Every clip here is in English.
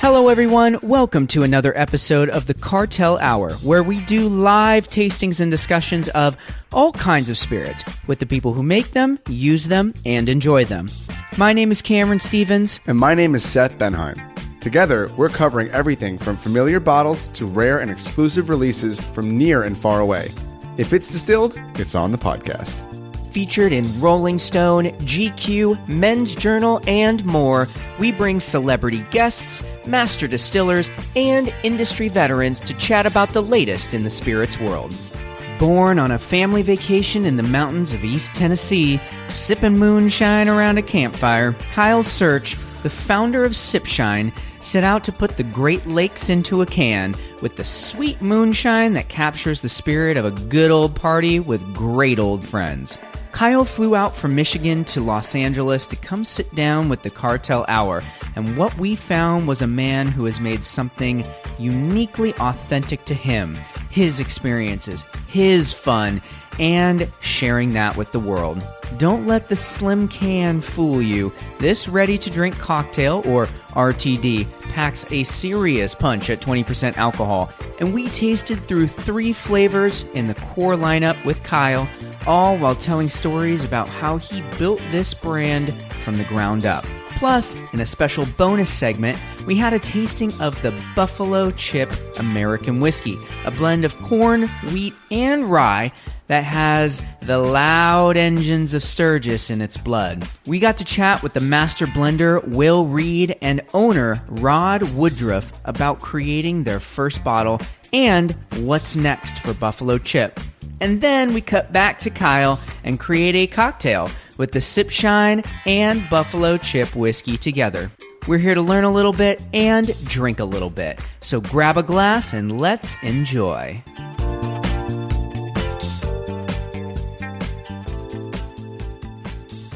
Hello everyone, welcome to another episode of the Cartel Hour, where we do live tastings and discussions of all kinds of spirits with the people who make them, use them, and enjoy them. My name is Cameron Stevens. And my name is Seth Benheim. Together, we're covering everything from familiar bottles to rare and exclusive releases from near and far away. If it's distilled, it's on the podcast. Featured in Rolling Stone, GQ, Men's Journal, and more, we bring celebrity guests, master distillers, and industry veterans to chat about the latest in the spirits world. Born on a family vacation in the mountains of East Tennessee, sipping moonshine around a campfire, Kyle Search, the founder of Sipshine, set out to put the Great Lakes into a can with the sweet moonshine that captures the spirit of a good old party with great old friends. Kyle flew out from Michigan to Los Angeles to come sit down with the Cartel Hour, and what we found was a man who has made something uniquely authentic to him, his experiences, his fun, and sharing that with the world. Don't let the slim can fool you. This ready-to-drink cocktail, or RTD, packs a serious punch at 20% alcohol, and we tasted through 3 flavors in the core lineup with Kyle, all while telling stories about how he built this brand from the ground up. Plus, in a special bonus segment, we had a tasting of the Buffalo Chip American Whiskey, a blend of corn, wheat, and rye that has the loud engines of Sturgis in its blood. We got to chat with the master blender, Will Reed, and owner, Rod Woodroff, about creating their first bottle and what's next for Buffalo Chip. And then we cut back to Kyle and create a cocktail with the Sipshine and Buffalo Chip whiskey together. We're here to learn a little bit and drink a little bit. So grab a glass and let's enjoy.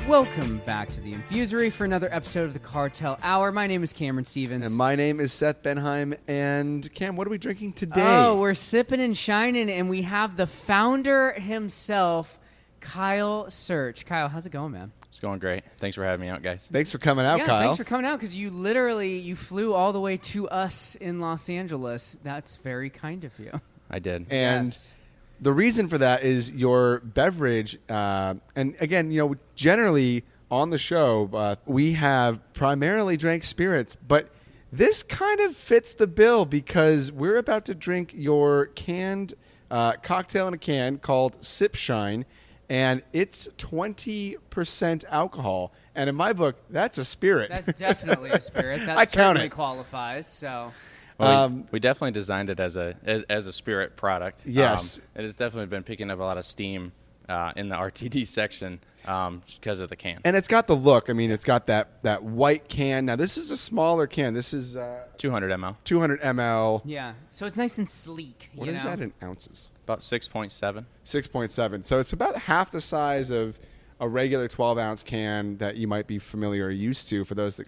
Welcome back to the Infusory for another episode of the Cartel Hour. My name is Cameron Stevens. And my name is Seth Benheim. And Cam, what are we drinking today? Oh, we're sipping and shining, and we have the founder himself, Kyle Search. Kyle, how's it going, man? It's going great. Thanks for having me out, guys. Thanks for coming out, Kyle. Thanks for coming out, because you flew all the way to us in Los Angeles. That's very kind of you. I did. And yes. The reason for that is your beverage, and again, generally on the show, we have primarily drank spirits, but this kind of fits the bill because we're about to drink your canned cocktail in a can called Sipshine, and it's 20% alcohol. And in my book, that's a spirit. That's definitely a spirit. That I count certainly it. qualifies, so... Well, we definitely designed it as a spirit product. Yes. It has definitely been picking up a lot of steam in the RTD section because of the can. And it's got the look. I mean, it's got that white can. Now, this is a smaller can. This is 200 ml. 200 ml. Yeah, so it's nice and sleek. What is that in ounces? About 6.7. 6.7. So it's about half the size of a regular 12-ounce can that you might be familiar or used to for those that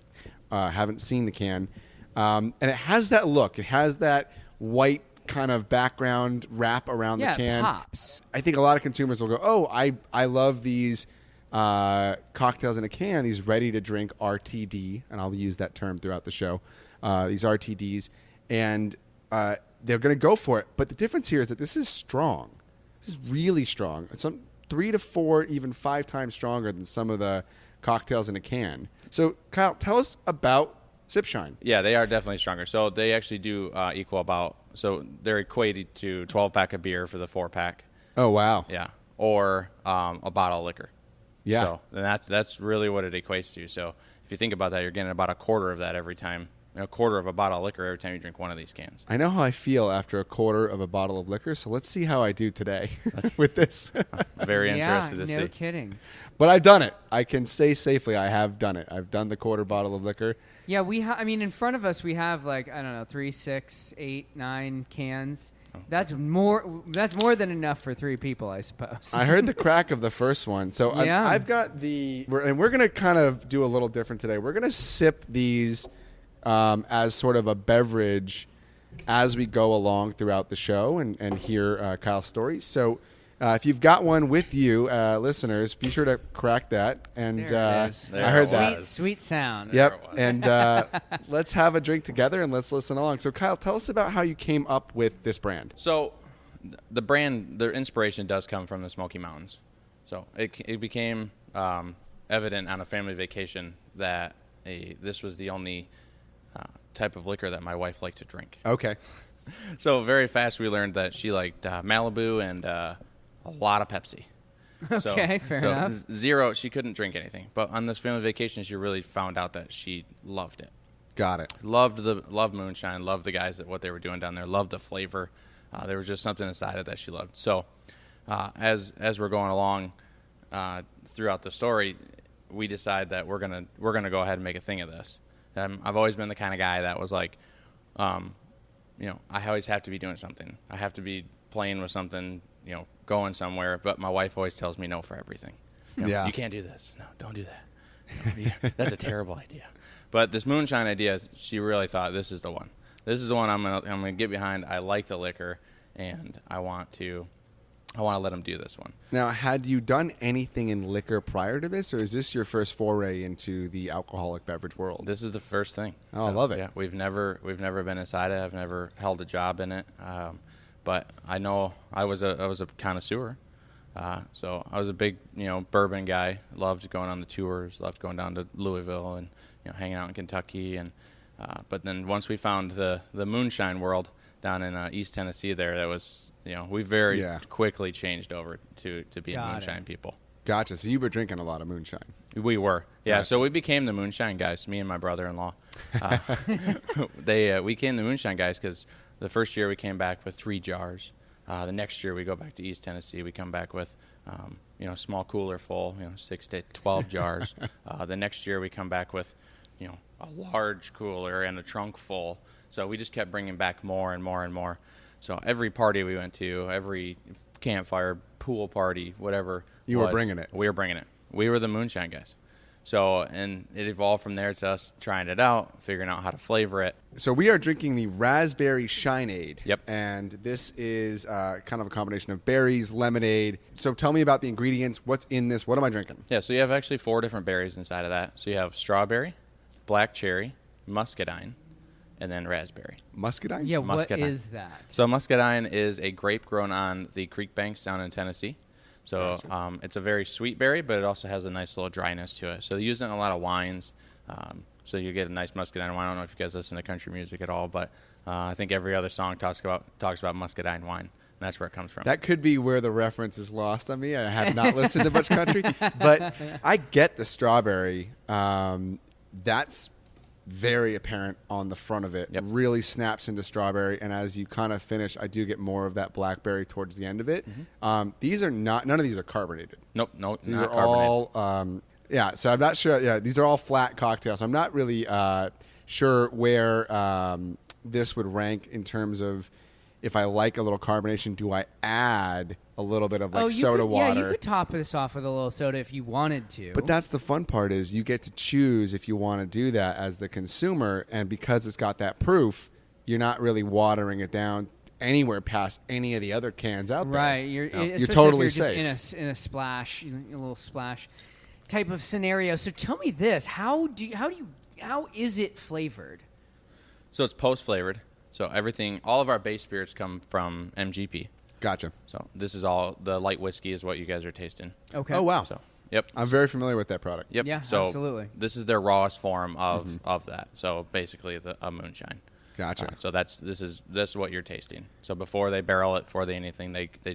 haven't seen the can. And it has that look. It has that white kind of background wrap around the can. Yeah, it pops. I think a lot of consumers will go, oh, I love these cocktails in a can, these ready-to-drink RTD, and I'll use that term throughout the show, these RTDs, and they're going to go for it. But the difference here is that this is strong. This is really strong. It's 3 to 4, even 5 times stronger than some of the cocktails in a can. So, Kyle, tell us about Sipshine. Yeah, they are definitely stronger. So they actually do equal about, so they're equated to 12-pack of beer for the 4-pack. Oh, wow. Yeah, or a bottle of liquor. Yeah. So and that's really what it equates to. So if you think about that, you're getting about a quarter of that every time, a quarter of a bottle of liquor every time you drink one of these cans. I know how I feel after a quarter of a bottle of liquor, so let's see how I do today with this. I'm very interested to see. Yeah, no kidding. But I've done it. I can say safely I have done it. I've done the quarter bottle of liquor. Yeah, in front of us we have 3, 6, 8, 9 cans. That's more than enough for 3 people, I suppose. I heard the crack of the first one. So yeah. I've got we're going to kind of do a little different today. We're going to sip these as sort of a beverage as we go along throughout the show and hear Kyle's story. So If you've got one with you, listeners, be sure to crack that. And There it is. There I heard it that. was. Sweet sound. Yep. And let's have a drink together and let's listen along. So, Kyle, tell us about how you came up with this brand. So the brand, the inspiration does come from the Smoky Mountains. So it became evident on a family vacation that this was the only type of liquor that my wife liked to drink. Okay. So very fast we learned that she liked Malibu and a lot of Pepsi. Okay, fair enough. Zero, she couldn't drink anything. But on this family vacation, she really found out that she loved it. Got it. Loved Moonshine, loved the guys what they were doing down there, loved the flavor. There was just something inside it that she loved. So as we're going along throughout the story, we decide that we're gonna go ahead and make a thing of this. I've always been the kind of guy that was like, I always have to be doing something. I have to be playing with something, going somewhere. But my wife always tells me no for everything. Yeah. You can't do this. No, don't do that. No, that's a terrible idea. But this Moonshine idea, she really thought this is the one. This is the one I'm gonna get behind. I like the liquor, and I want to let them do this one. Now, had you done anything in liquor prior to this, or is this your first foray into the alcoholic beverage world? This is the first thing. Oh, I love it. Yeah, we've never been inside it. I've never held a job in it, but I know I was a connoisseur. So I was a big bourbon guy. Loved going on the tours. Loved going down to Louisville and hanging out in Kentucky. And but then once we found the Moonshine world down in East Tennessee, that was we very quickly changed over to being Moonshine people. Gotcha. So you were drinking a lot of moonshine. We were. Yeah, Gotcha. so we became the Moonshine guys, me and my brother-in-law. We became the Moonshine guys because the first year we came back with 3 jars. The next year we go back to East Tennessee. We come back with, a small cooler full, 6 to 12 jars. The next year we come back with, a large cooler and a trunk full. So we just kept bringing back more and more and more. So every party we went to, every campfire, pool party, whatever. You were bringing it. We were bringing it. We were the Moonshine guys. So, and it evolved from there to us trying it out, figuring out how to flavor it. So we are drinking the Raspberry Shineade. Yep. And this is kind of a combination of berries, lemonade. So tell me about the ingredients. What's in this? What am I drinking? Yeah, so you have actually 4 different berries inside of that. So you have strawberry, black cherry, muscadine, and then raspberry. Muscadine? Yeah, what Muscadine. is that? So muscadine is a grape grown on the creek banks down in Tennessee. So it's a very sweet berry, but it also has a nice little dryness to it. So they use it in a lot of wines. So you get a nice muscadine wine. I don't know if you guys listen to country music at all, but I think every other song talks about muscadine wine. And that's where it comes from. That could be where the reference is lost on me. I have not listened to much country, but I get the strawberry. That's very apparent on the front of it. Yep. Really snaps into strawberry, and as you kind of finish, I do get more of that blackberry towards the end of it. These are none of these are carbonated. Nope, These not are carbonated. all so I'm not sure. Yeah, these are all flat cocktails. I'm not really sure where this would rank in terms of if I like a little carbonation. Do I add a little bit of soda water? Yeah, you could top this off with a little soda if you wanted to. But that's the fun part is you get to choose if you want to do that as the consumer, and because it's got that proof, you're not really watering it down anywhere past any of the other cans out there. Right, You're especially totally if you're safe. just in a splash, a little splash type of scenario. So tell me this: how is it flavored? So it's post-flavored. So all of our base spirits come from MGP. Gotcha. So this is all the light whiskey is what you guys are tasting. Okay. Oh, wow. So yep. I'm very familiar with that product. Yep. Yeah, so absolutely. This is their rawest form of that. So basically a moonshine. Gotcha. So this is what you're tasting. So before they barrel it, before they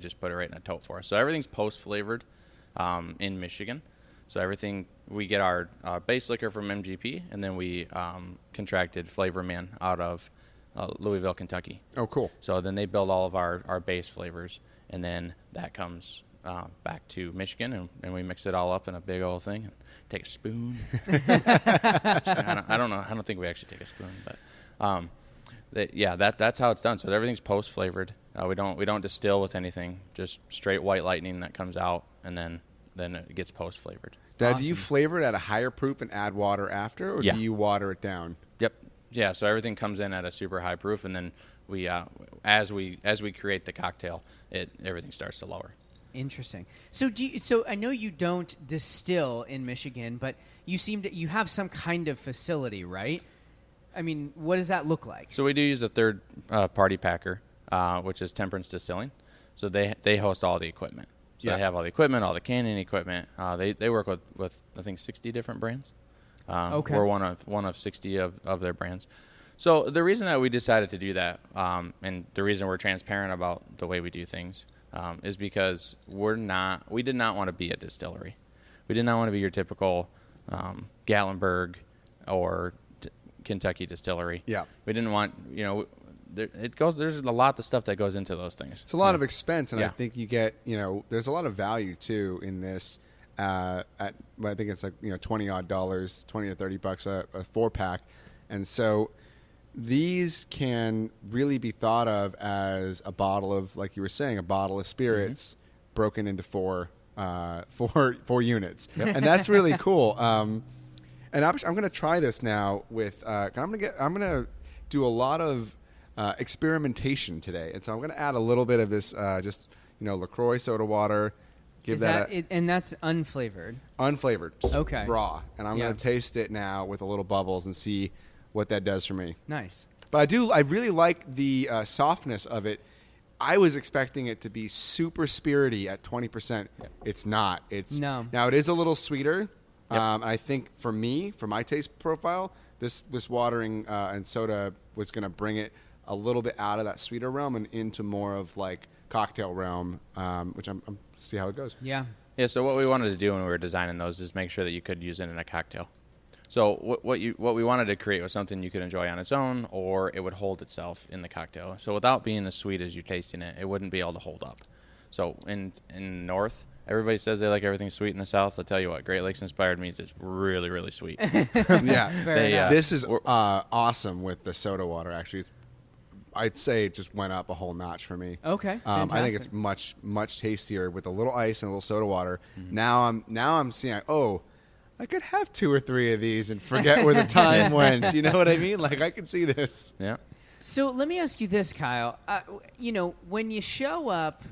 just put it right in a tote for us. So everything's post-flavored in Michigan. So everything, we get our base liquor from MGP, and then we contracted Flavor Man out of Louisville, Kentucky. Oh, cool. So then they build all of our base flavors, and then that comes back to Michigan, and we mix it all up in a big old thing and take a spoon. I don't think we actually take a spoon, but that's how it's done. So everything's post flavored. We don't distill with anything, just straight white lightning that comes out, and then it gets post flavored. Now, do you flavor it at a higher proof and add water after, or do you water it down? Yep. Yeah, so everything comes in at a super high proof, and then we, as we create the cocktail, everything starts to lower. Interesting. So I know you don't distill in Michigan, but you have some kind of facility, right? I mean, what does that look like? So we do use a third party packer, which is Temperance Distilling. So they host all the equipment. So they have all the equipment, all the canning equipment. They work with I think 60 different brands. Okay. We're one of 60 of their brands. So the reason that we decided to do that, and the reason we're transparent about the way we do things, is because we did not want to be a distillery. We did not want to be your typical Gatlinburg or Kentucky distillery. Yeah. We didn't want, there's a lot of stuff that goes into those things. It's a lot of expense, and I Yeah. think you get, there's a lot of value too in this. I think it's like $20 to $30 a 4-pack, and so these can really be thought of as a bottle of, like you were saying, a bottle of spirits broken into four units, and that's really cool. And I'm going to try this now with. I'm going to do a lot of experimentation today, and so I'm going to add a little bit of this, LaCroix soda water. Is that and that's unflavored. Unflavored, just Okay. raw, and I'm Yeah. going to taste it now with a little bubbles and see what that does for me. Nice. But I really like the softness of it. I was expecting it to be super spirity at 20%. It's not. No. Now it is a little sweeter. I think for my taste profile, this watering and soda was going to bring it a little bit out of that sweeter realm and into more of like cocktail realm, which I'm see how it goes. Yeah. Yeah, so what we wanted to do when we were designing those is make sure that you could use it in a cocktail. So what we wanted to create was something you could enjoy on its own, or it would hold itself in the cocktail. So without being as sweet as you're tasting it, it wouldn't be able to hold up. So in the North, everybody says they like everything sweet. In the South, I'll tell you what, Great Lakes Inspired means it's really, really sweet. Yeah. Fair enough. This is awesome with the soda water. Actually, I'd say it just went up a whole notch for me. Okay. I think Fantastic. it's much, much tastier with a little ice and a little soda water. Mm-hmm. Now I'm seeing, I could have 2 or 3 of these and forget where the time went. You know what I mean? Like, I can see this. Yeah. So let me ask you this, Kyle. When you show up,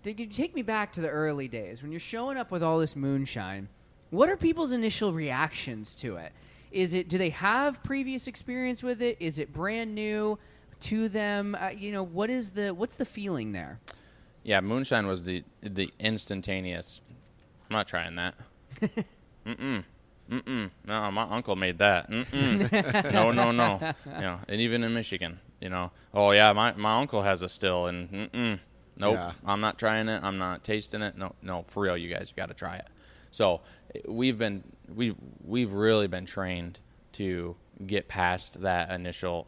you take me back to the early days. When you're showing up with all this moonshine, what are people's initial reactions to it? Do they have previous experience with it? Is it brand new to them? What's the feeling there? Yeah, Moonshine was the instantaneous. I'm not trying that. No, my uncle made that. No. And even in Michigan, oh yeah, my uncle has a still, and nope, Yeah. I'm not trying it. I'm not tasting it. No, for real, you guys, you got to try it. So we've really been trained to get past that initial.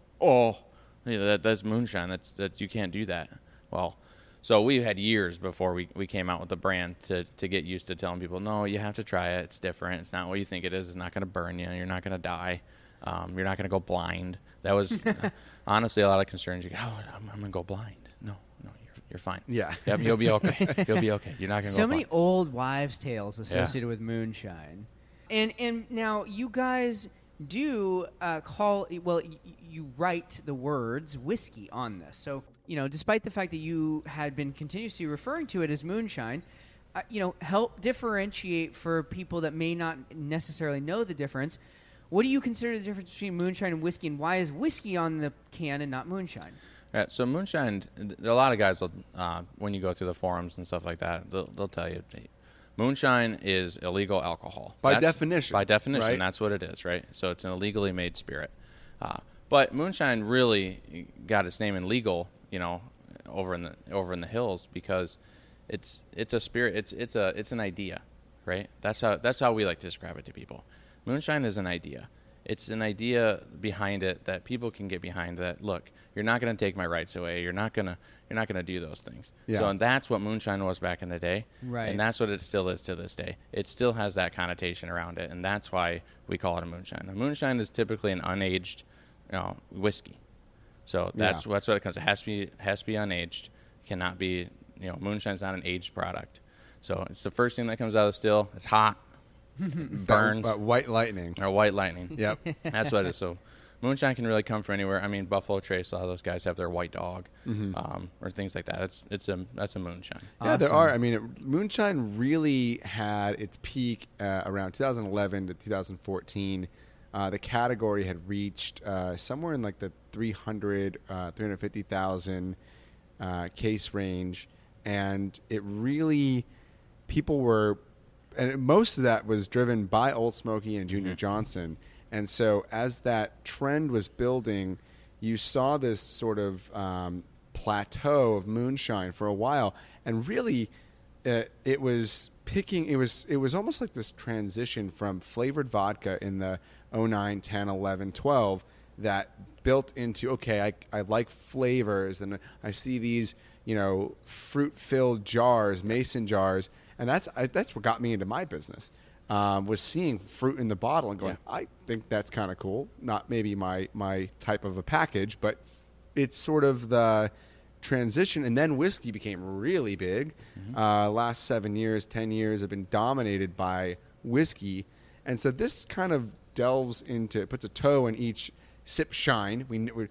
That's moonshine. That you can't do that. Well. So we had years before we came out with the brand to get used to telling people, no, you have to try it. It's different. It's not what you think it is. It's not going to burn you. You're not going to die. You're not going to go blind. That was honestly a lot of concerns. You go, I'm going to go blind. No, you're fine. Yeah. Yep, you'll be okay. You'll be okay. You're not going to go So blind. many old wives' tales associated with moonshine, and now you guys do you write the words whiskey on this. So despite the fact that you had been continuously referring to it as moonshine, help differentiate for people that may not necessarily know the difference. What do you consider the difference between moonshine and whiskey, and why is whiskey on the can and not moonshine? Right, so moonshine, a lot of guys will, when you go through the forums and stuff like that, they'll tell you, moonshine is illegal alcohol. By definition. By definition, right? That's what it is, right? So it's an illegally made spirit. But moonshine really got its name in legal, over in the hills, because it's a spirit. It's an idea, right? That's how we like to describe it to people. Moonshine is an idea. It's an idea behind it that people can get behind. That, look, you're not going to take my rights away. You're not gonna do those things. Yeah. So, and that's what moonshine was back in the day, Right. and that's what it still is to this day. It still has that connotation around it, and that's why we call it a moonshine. A moonshine is typically an unaged, whiskey. So that's what it comes. It has to be unaged. It cannot be. Moonshine's not an aged product. So it's the first thing that comes out of the still. It's hot. Burns. White lightning. Or white lightning. Yep. That's what it is. So moonshine can really come from anywhere. I mean, Buffalo Trace, a lot of those guys have their white dog, or things like that. That's a moonshine. Yeah, there are. I mean, moonshine really had its peak around 2011 to 2014. The category had reached somewhere in like the 350,000 case range, and it really, people were, and most of that was driven by Old Smoky and Junior Johnson. And so as that trend was building, you saw this sort of plateau of moonshine for a while, and really it was almost like this transition from flavored vodka in the 09, 10, 11, 12 that built into, okay, I like flavors, and I see these, fruit-filled jars, mason jars, and that's what got me into my business, was seeing fruit in the bottle and going, I think that's kind of cool. Not maybe my type of a package, but it's sort of the transition. And then whiskey became really big. Last 7 years, 10 years have been dominated by whiskey. And so this kind of delves into, puts a toe in each sip shine. We're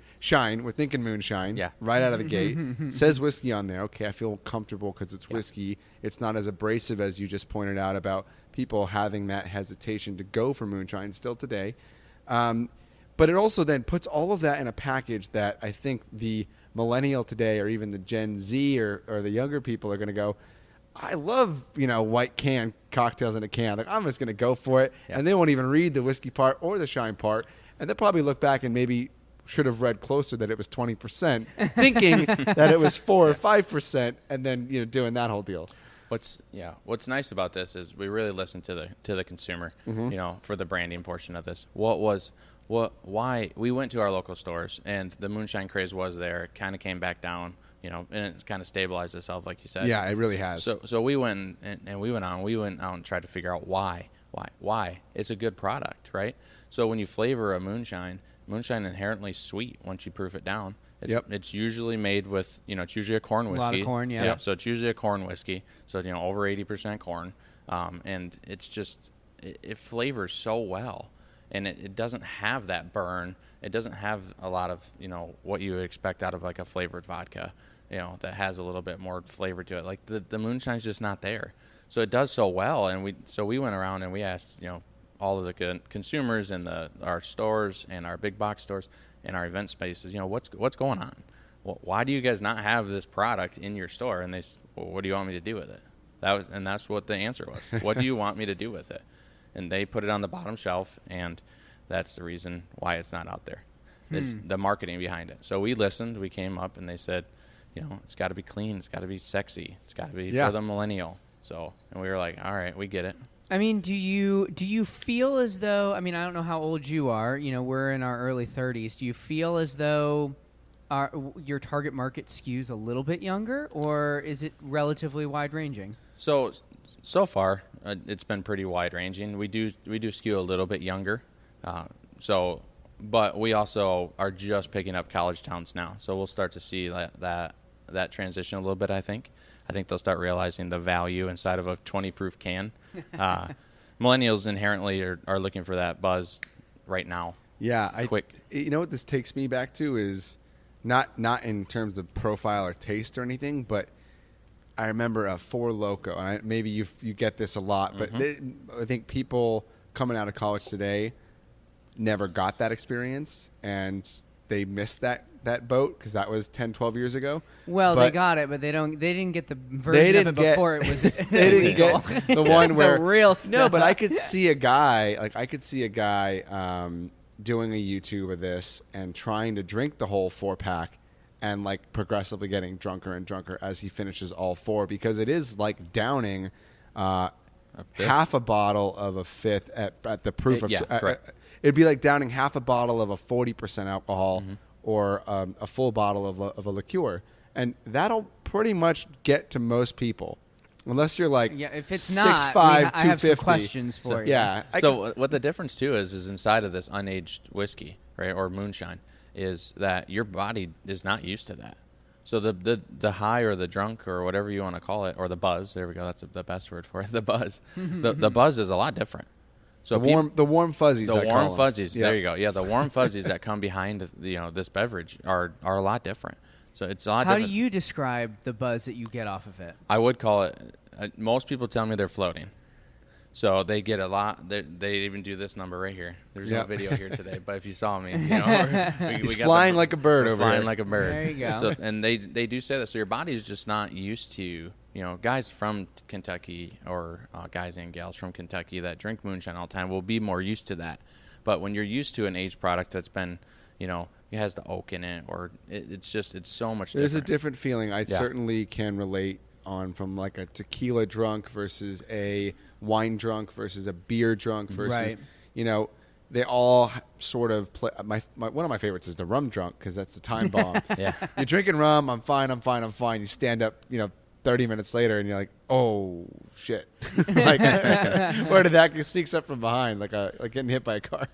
thinking moonshine right out of the gate. Says whiskey on there. Okay, I feel comfortable because it's whiskey. It's not as abrasive as you just pointed out about people having that hesitation to go for moonshine still today. But it also then puts all of that in a package that I think the millennial today, or even the Gen Z or the younger people, are going to go, I love, white can cocktails in a can. Like, I'm just going to go for it. And they won't even read the whiskey part or the shine part. And they'll probably look back and maybe should have read closer that it was 20%, thinking that it was 4 or 5%, and then doing that whole deal. What's nice about this is we really listen to the consumer, for the branding portion of this. Why we went to our local stores, and the moonshine craze was there. It kind of came back down, and it kind of stabilized itself, like you said. Yeah, it really has. So we went and we went out and tried to figure out why it's a good product, right? So when you flavor a moonshine inherently sweet once you proof it down. It's usually made with, it's usually a corn whiskey. A lot of corn, yeah. So it's usually a corn whiskey. So, over 80% corn. And it's just, it flavors so well. And it doesn't have that burn. It doesn't have a lot of, what you would expect out of like a flavored vodka, that has a little bit more flavor to it. Like the moonshine's just not there. So it does so well. And we went around and we asked, all of the consumers in our stores and our big box stores and our event spaces, what's going on? Why do you guys not have this product in your store? And they said, well, what do you want me to do with it? That's what the answer was. What do you want me to do with it? And they put it on the bottom shelf, and that's the reason why it's not out there. It's the marketing behind it. So we listened. We came up, and they said, it's got to be clean. It's got to be sexy. It's got to be for the millennial. So, and we were like, all right, we get it. I mean, do you feel as though, I don't know how old you are, we're in our early 30s. Do you feel as though your target market skews a little bit younger, or is it relatively wide-ranging? So far, it's been pretty wide-ranging. We do skew a little bit younger. But we also are just picking up college towns now. So we'll start to see that transition a little bit, I think. I think they'll start realizing the value inside of a 20-proof can. Millennials inherently are looking for that buzz right now. Yeah. Quick. What this takes me back to is not in terms of profile or taste or anything, but I remember a Four Loko, and maybe you get this a lot, but I think people coming out of college today never got that experience, and they missed that boat because that was 10, 12 years ago. Well, they got it, but they didn't get the version of it before it was illegal. They didn't get the one where the real stuff. No, but I could see a guy doing a YouTube of this and trying to drink the whole 4-pack and progressively getting drunker and drunker as he finishes all 4, because it is like downing half a bottle of a fifth at the proof of it'd be like downing half a bottle of a 40% alcohol or a full bottle of a liqueur, and that'll pretty much get to most people, unless you're if it's 6'5", not, 250. I have some questions for you. Yeah. So what the difference too is inside of this unaged whiskey, right, or moonshine, is that your body is not used to that. So the high or the drunk or whatever you want to call it, or the buzz, there we go, that's the best word for it, the buzz. The buzz is a lot different. So the warm fuzzies. The I warm call fuzzies. them. There you go. Yeah, the warm fuzzies that come behind this beverage are a lot different. So it's a lot How different. do you describe the buzz that you get off of it? I would call it. Most people tell me they're floating. So they get a lot. They even do this number right here. There's no video here today, but if you saw me, He's flying like a bird over flying here. like a bird. There you go. So, and they do say that. So your body is just not used to, guys from Kentucky or guys and gals from Kentucky that drink moonshine all the time will be more used to that. But when you're used to an aged product that's been, it has the oak in it, or it's so much different. There's a different feeling. I certainly can relate on from like a tequila drunk versus a wine drunk versus a beer drunk versus, they all sort of play. One of my favorites is the rum drunk because that's the time bomb. Yeah. You're drinking rum. I'm fine. You stand up, 30 minutes later and you're like, oh shit. Like, where did that sneaks up from behind? Like getting hit by a car.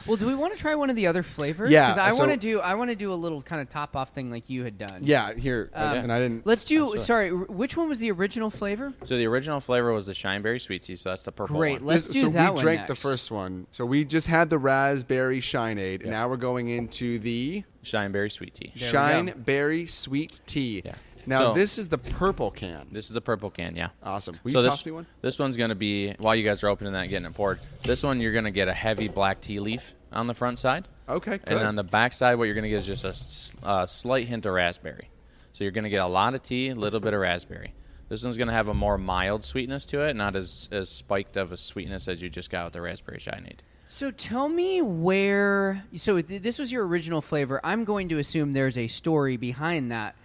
Well, do we want to try one of the other flavors? Yeah, because I so- want to do a little kind of top off thing like you had done. Yeah, here. And I didn't. Let's do. Sorry, which one was the original flavor? So the original flavor was the Shineberry Sweet Tea, so that's the purple Great. one. Let's do so that we one drank next. the first one. So we just had the raspberry Shineade. Yeah. Now we're going into the Shineberry Sweet Tea. There we go. Shineberry Sweet Tea. Yeah. Now So- this is the purple can. This is the purple can, yeah. Awesome. Will So you toss me one? This one's going to be, while you guys are opening that and getting it poured, this one you're going to get a heavy black tea leaf on the front side. Okay, good. And on the back side, what you're going to get is just a slight hint of raspberry. So you're going to get a lot of tea, a little bit of raspberry. This one's going to have a more mild sweetness to it, not as spiked of a sweetness as you just got with the raspberry Shineade. So tell me where. So this was your original flavor. I'm going to assume there's a story behind that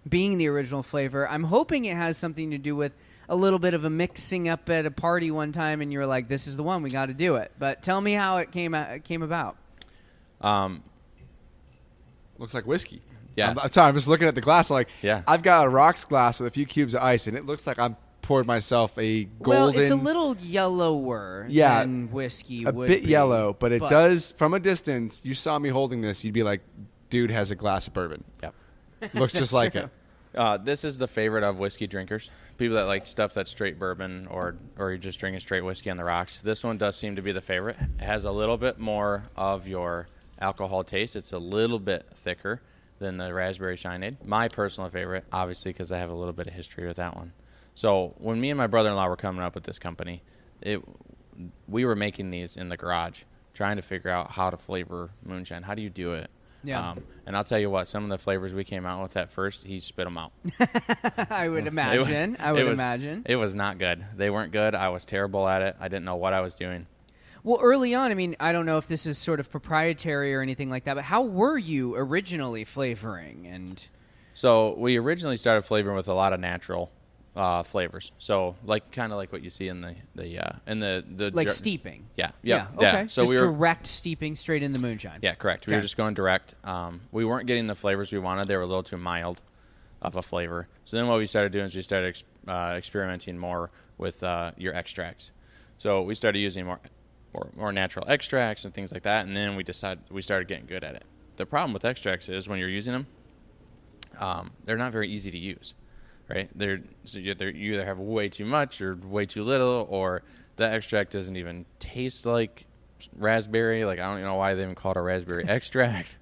being the original flavor. I'm hoping it has something to do with a little bit of a mixing up at a party one time, and you were like, "This is the one. We got to do it." But tell me how it came about. Looks like whiskey. Yes. I'm sorry. I'm just looking at the glass. Like, Yeah. I've got a rocks glass with a few cubes of ice, and it looks like I'm poured myself a golden. Well, it's a little yellower than whiskey a would bit be, yellow, but it does from a distance. You saw me holding this, you'd be like, "Dude has a glass of bourbon." Yep. Looks just like it. This is the favorite of whiskey drinkers. People that like stuff that's straight bourbon or you're just drinking straight whiskey on the rocks. This one does seem to be the favorite. It has a little bit more of your alcohol taste. It's a little bit thicker than the raspberry Shineade. My personal favorite, obviously, because I have a little bit of history with that one. So when me and my brother-in-law were coming up with this company, we were making these in the garage, trying to figure out how to flavor moonshine. How do you do it? Yeah. And I'll tell you what, some of the flavors we came out with at first, he spit them out. I would imagine. It was not good. They weren't good. I was terrible at it. I didn't know what I was doing. Well, early on, I mean, I don't know if this is sort of proprietary or anything like that, but how were you originally flavoring? And So we originally started flavoring with a lot of natural flavors. So kind of like what you see in the like steeping. Yeah. Okay. So just we were direct steeping straight in the moonshine. Yeah, correct. We Okay. were just going direct. We weren't getting the flavors we wanted. They were a little too mild of a flavor. So then what we started doing is we started experimenting more with your extracts. So we started using more natural extracts and things like that, and then we started getting good at it. The problem with extracts is when you're using them, they're not very easy to use, right? You either have way too much or way too little, or the extract doesn't even taste like raspberry. Like, I don't know why they even call it a raspberry extract.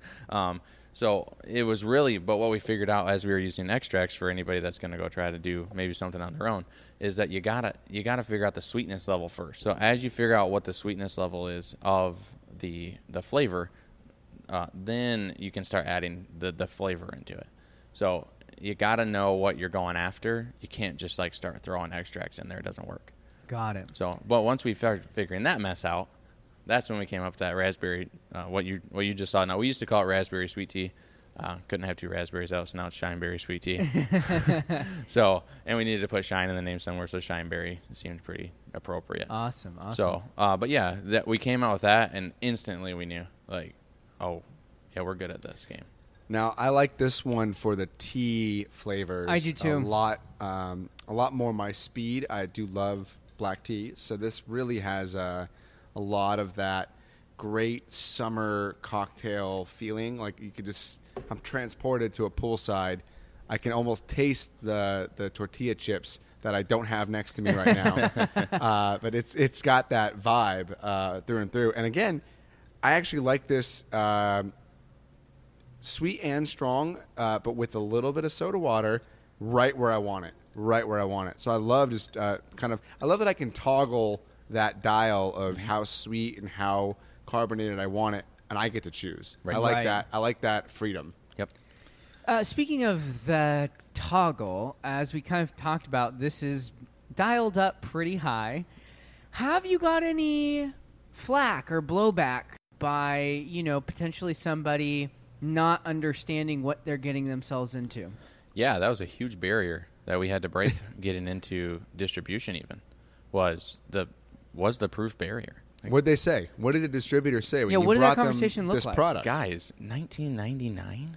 So it was really, but what we figured out as we were using extracts for anybody that's going to go try to do maybe something on their own is that you gotta figure out the sweetness level first. So as you figure out what the sweetness level is of the flavor, then you can start adding the flavor into it. So you got to know what you're going after. You can't just start throwing extracts in there. It doesn't work. Got it. So, but once we started figuring that mess out, that's when we came up with that raspberry, what you just saw. Now, we used to call it raspberry sweet tea. Couldn't have two raspberries out, so now it's Shineberry sweet tea. So, and we needed to put Shine in the name somewhere, so Shineberry seemed pretty appropriate. Awesome. So, but yeah, we came out with that, and instantly we knew, oh, yeah, we're good at this game. Now, I like this one for the tea flavors. I do too. A lot more my speed. I do love black tea, so this really has a lot of that great summer cocktail feeling. Like you could just, I'm transported to a poolside. I can almost taste the tortilla chips that I don't have next to me right now. But it's got that vibe through and through. And again, I actually like this sweet and strong, but with a little bit of soda water, right where I want it. Right where I want it. So I love just I love that I can toggle that dial of how sweet and how carbonated I want it, and I get to choose. Right. I like Right. that. I like that freedom. Yep. Speaking of the toggle, as we kind of talked about, this is dialed up pretty high. Have you got any flack or blowback by, potentially somebody not understanding what they're getting themselves into? Yeah, that was a huge barrier that we had to break getting into distribution. Even was the proof barrier. What'd they say? What did the distributor say when Yeah, you what did that brought them conversation look this like? product? Guys, $19.99.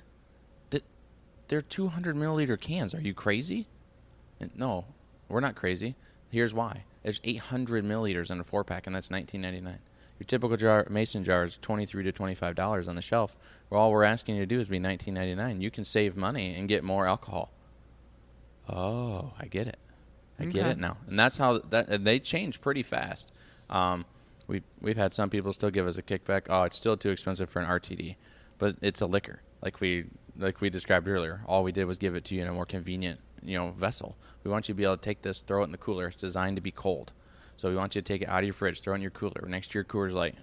They're 200 milliliter cans. Are you crazy? No, we're not crazy. Here's why. There's 800 milliliters in a 4-pack, and that's $19.99. Your typical mason jar is $23 to $25 on the shelf. Well, all we're asking you to do is be $19.99. You can save money and get more alcohol. Oh, I get it. I get it now. And that's how and they change pretty fast. We've had some people still give us a kickback. Oh, it's still too expensive for an RTD, but it's a liquor, like we described earlier. All we did was give it to you in a more convenient, vessel. We want you to be able to take this, throw it in the cooler. It's designed to be cold, so we want you to take it out of your fridge, throw it in your cooler. Next to your Coors Light,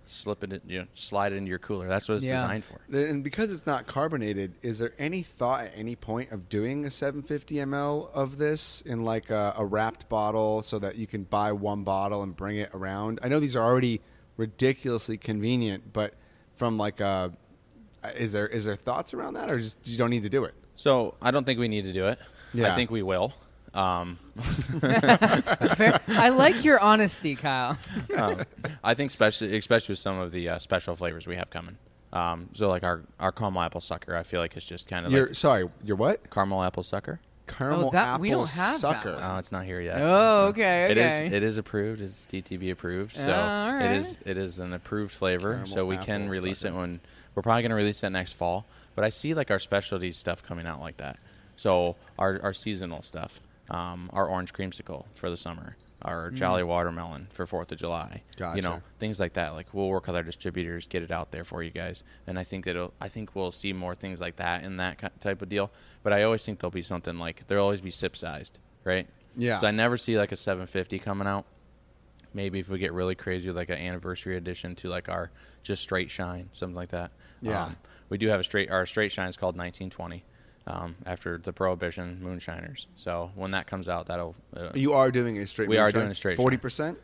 slip it, slide it into your cooler. That's what it's designed for. And because it's not carbonated, is there any thought at any point of doing a 750 ml of this in like a wrapped bottle so that you can buy one bottle and bring it around? I know these are already ridiculously convenient, but from like is there thoughts around that, or just you don't need to do it? So I don't think we need to do it. Yeah. I think we will. Fair. I like your honesty, Kyle. I think especially with some of the special flavors we have coming. So like our caramel apple sucker, I feel like it's just kind of Your what? caramel apple sucker. Caramel that- we apple don't have that sucker. one. Oh, it's not here yet. Oh, okay. It is approved. It's DTV approved. So all right. it is an approved flavor. Caramel So we can apple release sucker. it when we're probably going to release it next fall. But I see like our specialty stuff coming out like that. So our seasonal stuff, our orange creamsicle for the summer, our Jolly Watermelon for 4th of July. Gotcha. Things like that. Like we'll work with our distributors, get it out there for you guys. And I think we'll see more things like that in that type of deal. But I always think there'll be something like there'll always be sip sized, right? Yeah. So I never see like a 750 coming out. Maybe if we get really crazy with like an anniversary edition to like our just straight shine, something like that. Yeah. We do have our straight shine is called 1920. After the Prohibition Moonshiners. So when that comes out, that'll... You are doing a straight. We are moonshine? doing a straight 40%.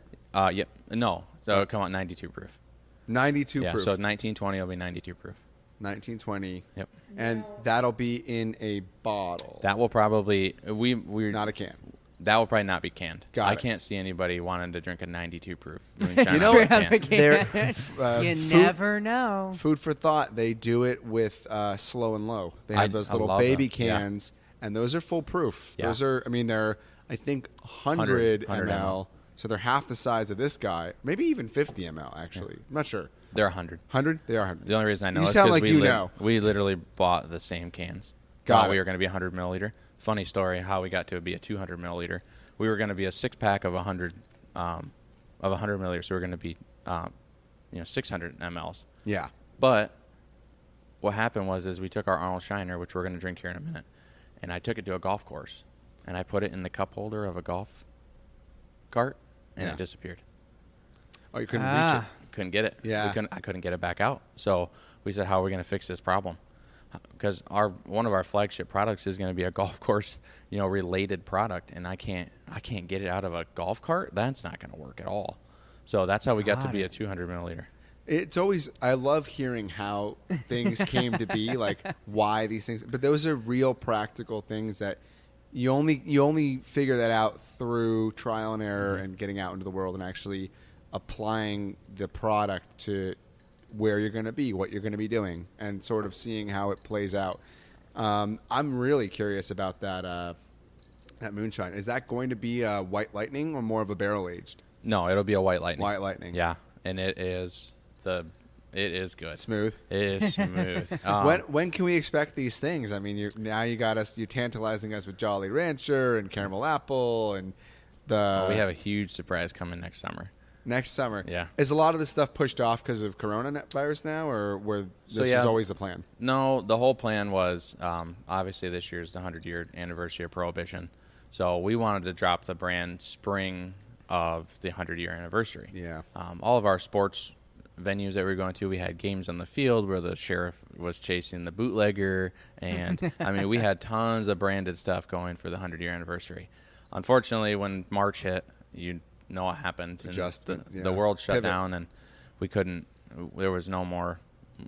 Yep. No. So it'll come out 92 proof. 92 Yeah. proof. So 1920 will be 92 proof. 1920. Yep. And that'll be in a bottle. That will probably we're Not a can. That will probably not be canned. Got I it. can't see anybody wanting to drink a 92 proof moonshine. You know out of what? a can. They're, You food- never know. Food for thought. They do it with slow and low. They have those I little love baby them. Yeah. cans, and those are foolproof. Yeah. Those are, they're, I think, 100 100 ml. So they're half the size of this guy. Maybe even 50 ml, actually. I'm not sure. They're 100. 100? They are 100. The only reason I know You is sound because like you know. we literally bought the same cans. Got Thought it. we were going to be 100 milliliter. Funny story how we got to be a 200 milliliter. We were going to be a 6-pack of 100 milliliters. So we were going to be 600 mLs. Yeah. But what happened was we took our Arnold Shiner, which we're going to drink here in a minute, and I took it to a golf course, and I put it in the cup holder of a golf cart, and Yeah. it disappeared. Oh, you couldn't reach it. Couldn't get it. Yeah. I couldn't get it back out. So we said, how are we going to fix this problem? Because one of our flagship products is going to be a golf course, related product, and I can't get it out of a golf cart. That's not going to work at all. So that's how we got to be a 200 milliliter. It's always, I love hearing how things came to be, like why these things, but those are real practical things that you only figure that out through trial and error and getting out into the world and actually applying the product to where you're going to be, what you're going to be doing, and sort of seeing how it plays out. I'm really curious about that moonshine. Is that going to be a white lightning or more of a barrel aged? No, it'll be a white lightning. White lightning. Yeah, and it is It is good. Smooth. It is smooth. When can we expect these things? I mean, you got us. You're tantalizing us with Jolly Rancher and Caramel Apple and the. We have a huge surprise coming next summer. Next summer. Yeah. Is a lot of this stuff pushed off because of coronavirus now, or this was always the plan? No, the whole plan was obviously this year's the 100-year anniversary of Prohibition, so we wanted to drop the brand spring of the 100-year anniversary. Yeah. All of our sports venues that we were going to, we had games on the field where the sheriff was chasing the bootlegger, and I mean, we had tons of branded stuff going for the 100-year anniversary. Unfortunately, when March hit, you know what happened. The world shut down, and we couldn't. There was no more.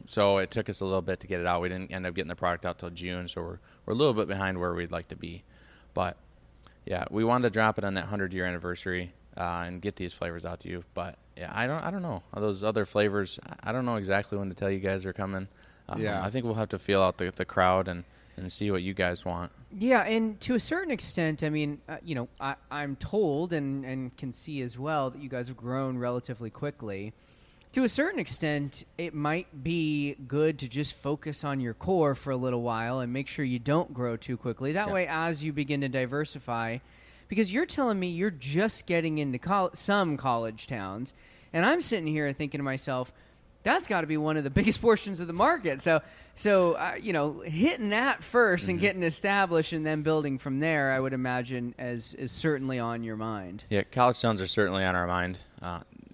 So it took us a little bit to get it out. We didn't end up getting the product out till June, so we're a little bit behind where we'd like to be. But yeah, we wanted to drop it on that 100-year anniversary and get these flavors out to you. But yeah, I don't know those other flavors. I don't know exactly when to tell you guys are coming. I think we'll have to feel out the crowd and see what you guys want. Yeah, and to a certain extent, I mean, I'm told and can see as well that you guys have grown relatively quickly. To a certain extent, it might be good to just focus on your core for a little while and make sure you don't grow too quickly. That way, as you begin to diversify, because you're telling me you're just getting into some college towns, and I'm sitting here thinking to myself, that's got to be one of the biggest portions of the market. So hitting that first and getting established and then building from there, I would imagine is certainly on your mind. Yeah, college towns are certainly on our mind.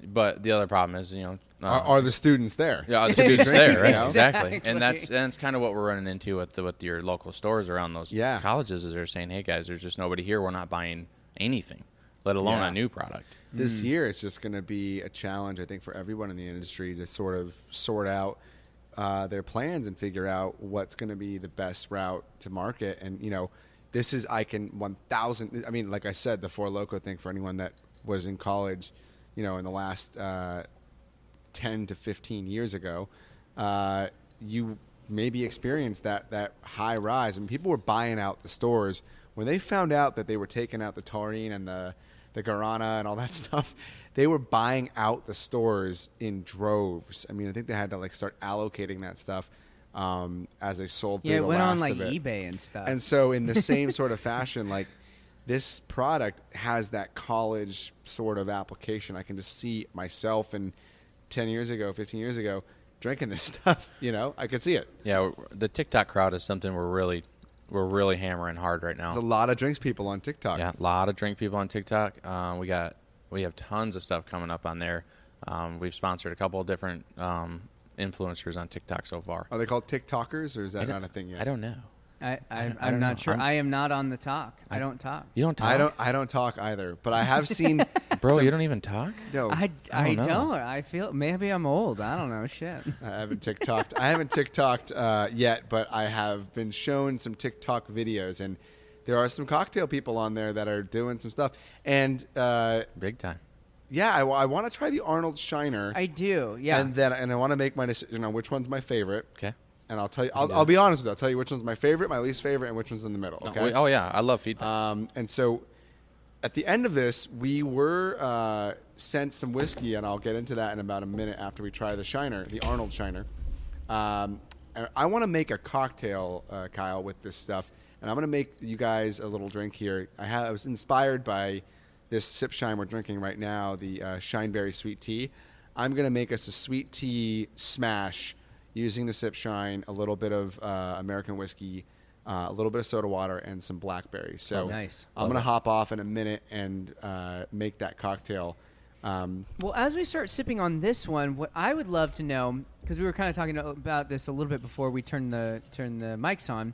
But the other problem is, are the students there? Yeah, the students there, right? Exactly. Exactly. And that's kind of what we're running into with your local stores around those colleges. Is they're saying, hey guys, there's just nobody here. We're not buying anything, let alone a new product. This year, it's just going to be a challenge, I think, for everyone in the industry to sort of sort out their plans and figure out what's going to be the best route to market. And, this is, I can 1,000, I mean, like I said, the Four Loko thing for anyone that was in college, in the last 10 to 15 years ago, you maybe experienced that high rise. And people were buying out the stores. When they found out that they were taking out the taurine and the guarana and all that stuff, they were buying out the stores in droves. I mean, I think they had to start allocating that stuff as they sold through the last of it. Yeah, it went on eBay and stuff. And so in the same sort of fashion, this product has that college sort of application. I can just see myself 10 years ago, 15 years ago, drinking this stuff. I could see it. Yeah, the TikTok crowd is something we're really hammering hard right now. There's a lot of drinks people on TikTok. Yeah, a lot of drink people on TikTok. We have tons of stuff coming up on there. We've sponsored a couple of different influencers on TikTok so far. Are they called TikTokers, or is that not a thing yet? I don't know. I'm not sure. I am not on the talk. I don't talk. You don't talk? I don't talk either, but I have seen... Bro, you don't even talk? No. I don't. I feel maybe I'm old. I don't know. Shit. I haven't TikToked yet, but I have been shown some TikTok videos, and there are some cocktail people on there that are doing some stuff. And big time. Yeah, I want to try the Arnold Shiner. I do, yeah. And I want to make my decision on which one's my favorite. Okay. And I'll tell you. I'll be honest with you. I'll tell you which one's my favorite, my least favorite, and which one's in the middle. Okay. Oh yeah, I love feedback. And so, at the end of this, we were sent some whiskey, and I'll get into that in about a minute after we try the Shiner, the Arnold Shiner. And I want to make a cocktail, Kyle, with this stuff, and I'm going to make you guys a little drink here. I was inspired by this sip shine we're drinking right now, the Shineberry sweet tea. I'm going to make us a sweet tea smash using the sip shine, a little bit of American whiskey, a little bit of soda water, and some blackberries. So nice. I'm going to hop off in a minute and make that cocktail. Well, as we start sipping on this one, what I would love to know, because we were kind of talking about this a little bit before we turned the mics on,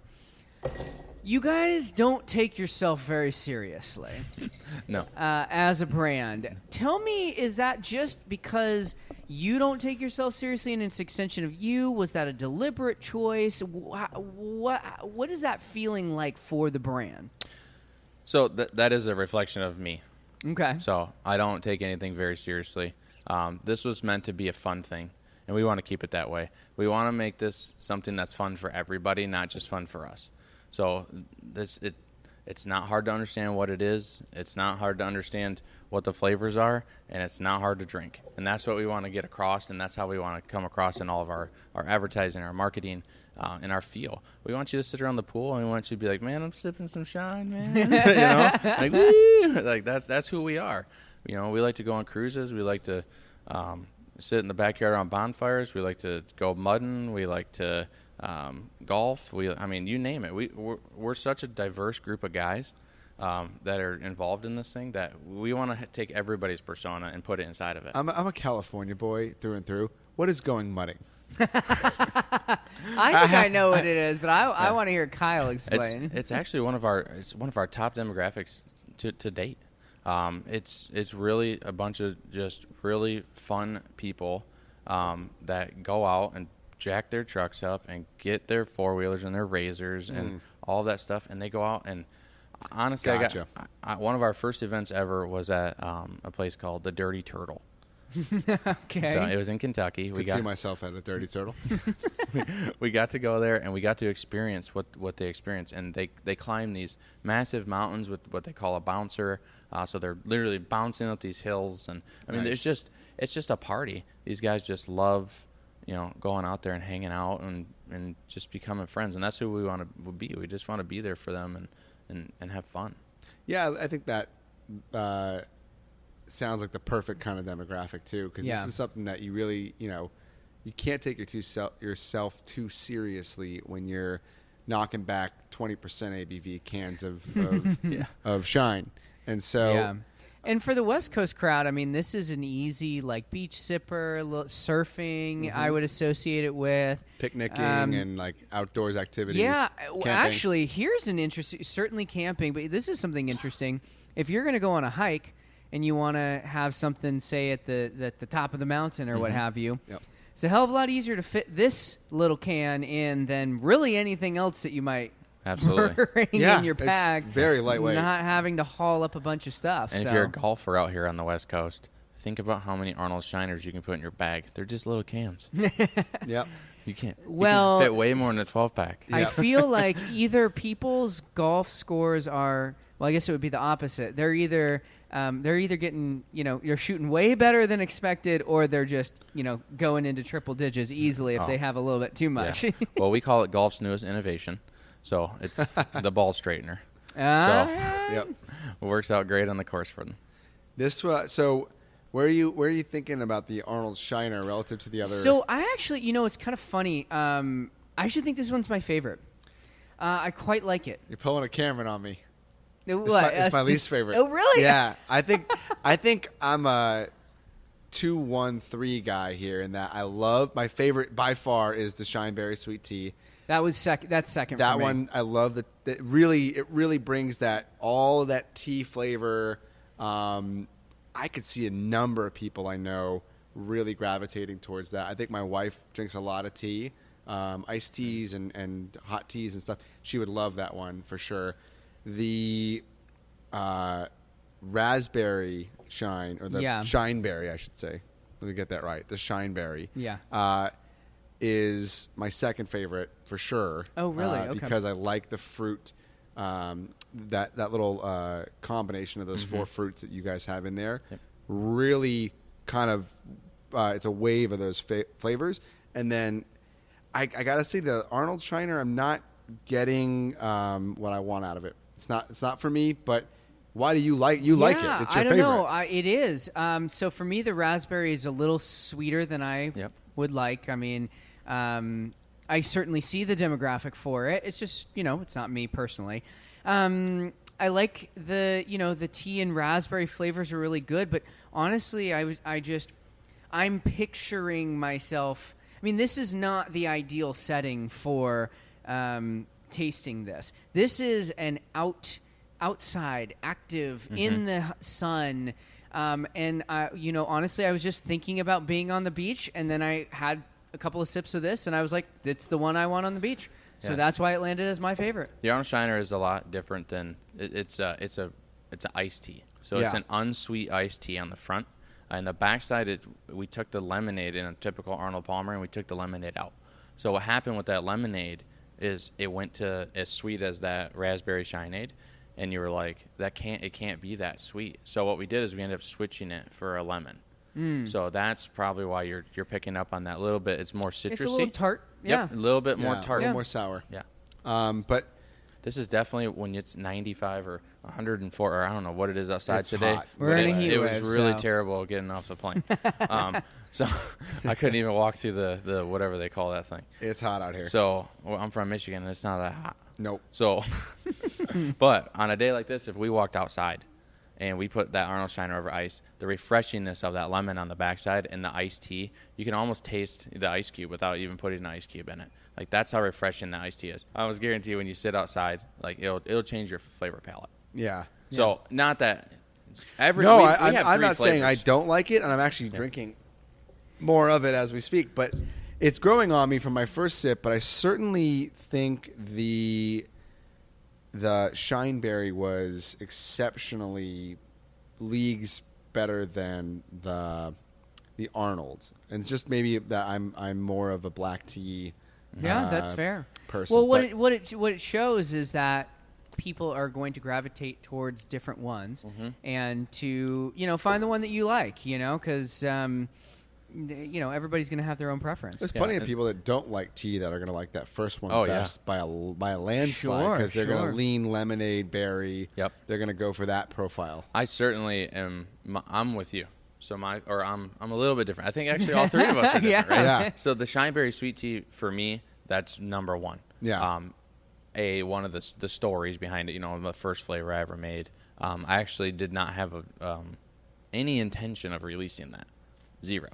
you guys don't take yourself very seriously. No. As a brand. Tell me, is that just because you don't take yourself seriously and it's an extension of you? Was that a deliberate choice? What is that feeling like for the brand? So that is a reflection of me. Okay. So I don't take anything very seriously. This was meant to be a fun thing, and we want to keep it that way. We want to make this something that's fun for everybody, not just fun for us. So It's not hard to understand what it is. It's not hard to understand what the flavors are, and it's not hard to drink. And that's what we want to get across, and that's how we want to come across in all of our advertising, our marketing, and our feel. We want you to sit around the pool, and we want you to be like, man, I'm sipping some Shine, man. You know, like, woo! Like that's who we are. You know, we like to go on cruises. We like to sit in the backyard on bonfires. We like to go mudding. We like to golf. You name it. We're such a diverse group of guys that are involved in this thing that we want to take everybody's persona and put it inside of it. I'm a California boy through and through. What is going mudding? I think I know what it is, but I want to hear Kyle explain. It's actually one of our top demographics to date. It's really a bunch of just really fun people that go out and jack their trucks up and get their four-wheelers and their razors and all that stuff, and they go out and honestly, Gotcha. one of our first events ever was at a place called the Dirty Turtle. Okay. So it was in Kentucky. I could see myself at a Dirty Turtle. We got to go there, and we got to experience what they experience. And they climb these massive mountains with what they call a bouncer. So they're literally bouncing up these hills. And I mean, Nice. it's just a party. These guys just love, going out there and hanging out and just becoming friends. And that's who we want to be. We just want to be there for them and have fun. Yeah, I think that sounds like the perfect kind of demographic too, because this is something that you really, you can't take yourself too seriously when you're knocking back 20% ABV cans of Shine. And so And for the West Coast crowd, I mean, this is an easy, like, beach sipper, surfing, I would associate it with. Picnicking and, like, outdoors activities. Yeah. Camping. Actually, here's an interesting, certainly camping, but this is something interesting. If you're going to go on a hike and you want to have something, say, at the top of the mountain or what have you, it's a hell of a lot easier to fit this little can in than really anything else that you might Absolutely. in your pack. It's very lightweight. Not having to haul up a bunch of stuff. And if you're a golfer out here on the West Coast, think about how many Arnold Shiners you can put in your bag. They're just little cans. Yep. You can fit way more in a 12-pack. I feel like either people's golf scores are, well, I guess it would be the opposite. They're either getting, you're shooting way better than expected, or they're just, going into triple digits easily if they have a little bit too much. Yeah. Well, we call it golf's newest innovation. So it's the ball straightener. Yep. It works out great on the course for them. So where are you thinking about the Arnold Shiner relative to the other? So I actually, it's kind of funny. I actually think this one's my favorite. I quite like it. You're pulling a Cameron on me. It's my least favorite. Oh, really? Yeah. I think I'm a 2-1-3 guy here in that I love, my favorite by far is the Shine Berry Sweet Tea. That was second. That's second. That for me. one I love. It really brings all of that tea flavor. I could see a number of people I know really gravitating towards that. I think my wife drinks a lot of tea, iced teas and hot teas and stuff. She would love that one for sure. The raspberry Shine, or the Shineberry, I should say. Let me get that right. The Shineberry. Yeah. Is my second favorite for sure. Oh, really? Okay. Because I like the fruit, that little combination of those four fruits that you guys have in there. Yep. Really kind of, it's a wave of those flavors. And then I gotta say the Arnold Shiner, I'm not getting what I want out of it. It's not for me, but why do you like it? It's your favorite. I don't know. It is. So for me, the raspberry is a little sweeter than I would like. I mean, I certainly see the demographic for it. It's just, it's not me personally. I like the tea and raspberry flavors are really good, but honestly, I'm picturing myself. I mean, this is not the ideal setting for tasting this. This is an outside, active, in the sun. And honestly, I was just thinking about being on the beach, and then I had a couple of sips of this, and I was like, "It's the one I want on the beach." So that's why it landed as my favorite. The Arnold Shiner is a lot different than it's an iced tea. So it's an unsweet iced tea on the front, and the backside we took the lemonade in a typical Arnold Palmer, and we took the lemonade out. So what happened with that lemonade is it went to as sweet as that raspberry Shineade, and you were like, it can't be that sweet. So what we did is we ended up switching it for a lemon. So that's probably why you're picking up on that little bit. It's more citrusy. It's a little tart. Yep, a little bit more tart. A little more sour. Yeah. But this is definitely when it's 95 or 104, or I don't know what it is outside It's today. hot. We're in a It heat was wave, really so. terrible getting off the plane. So I couldn't even walk through the whatever they call that thing. it's hot out here. So I'm from Michigan, and it's not that hot. Nope. So, but on a day like this, if we walked outside and we put that Arnold Shiner over ice, the refreshingness of that lemon on the backside and the iced tea, you can almost taste the ice cube without even putting an ice cube in it. Like, that's how refreshing the iced tea is. I almost guarantee you when you sit outside, like, it'll change your flavor palette. Yeah. So, not that I'm we have not three saying I flavors. don't like it, and I'm actually drinking more of it as we speak. But it's growing on me from my first sip. But I certainly think the Shineberry was exceptionally leagues better than the Arnold, and it's just maybe that I'm more of a black tea. Yeah, that's fair. Person. Well, But- what it shows is that people are going to gravitate towards different ones, and to find the one that you like. Because everybody's going to have their own preference. There's plenty of people that don't like tea that are going to like that first one Oh, yeah. best by a landslide, Sure, because they're going sure. to lean lemonade berry. Yep. They're going to go for that profile. I certainly am. I'm with you. So I'm a little bit different. I think actually all three of us are different, Yeah. right? Yeah. So the Shineberry sweet tea for me, that's number one. Yeah. One of the stories behind it. The first flavor I ever made. I actually did not have any intention of releasing that. Zero.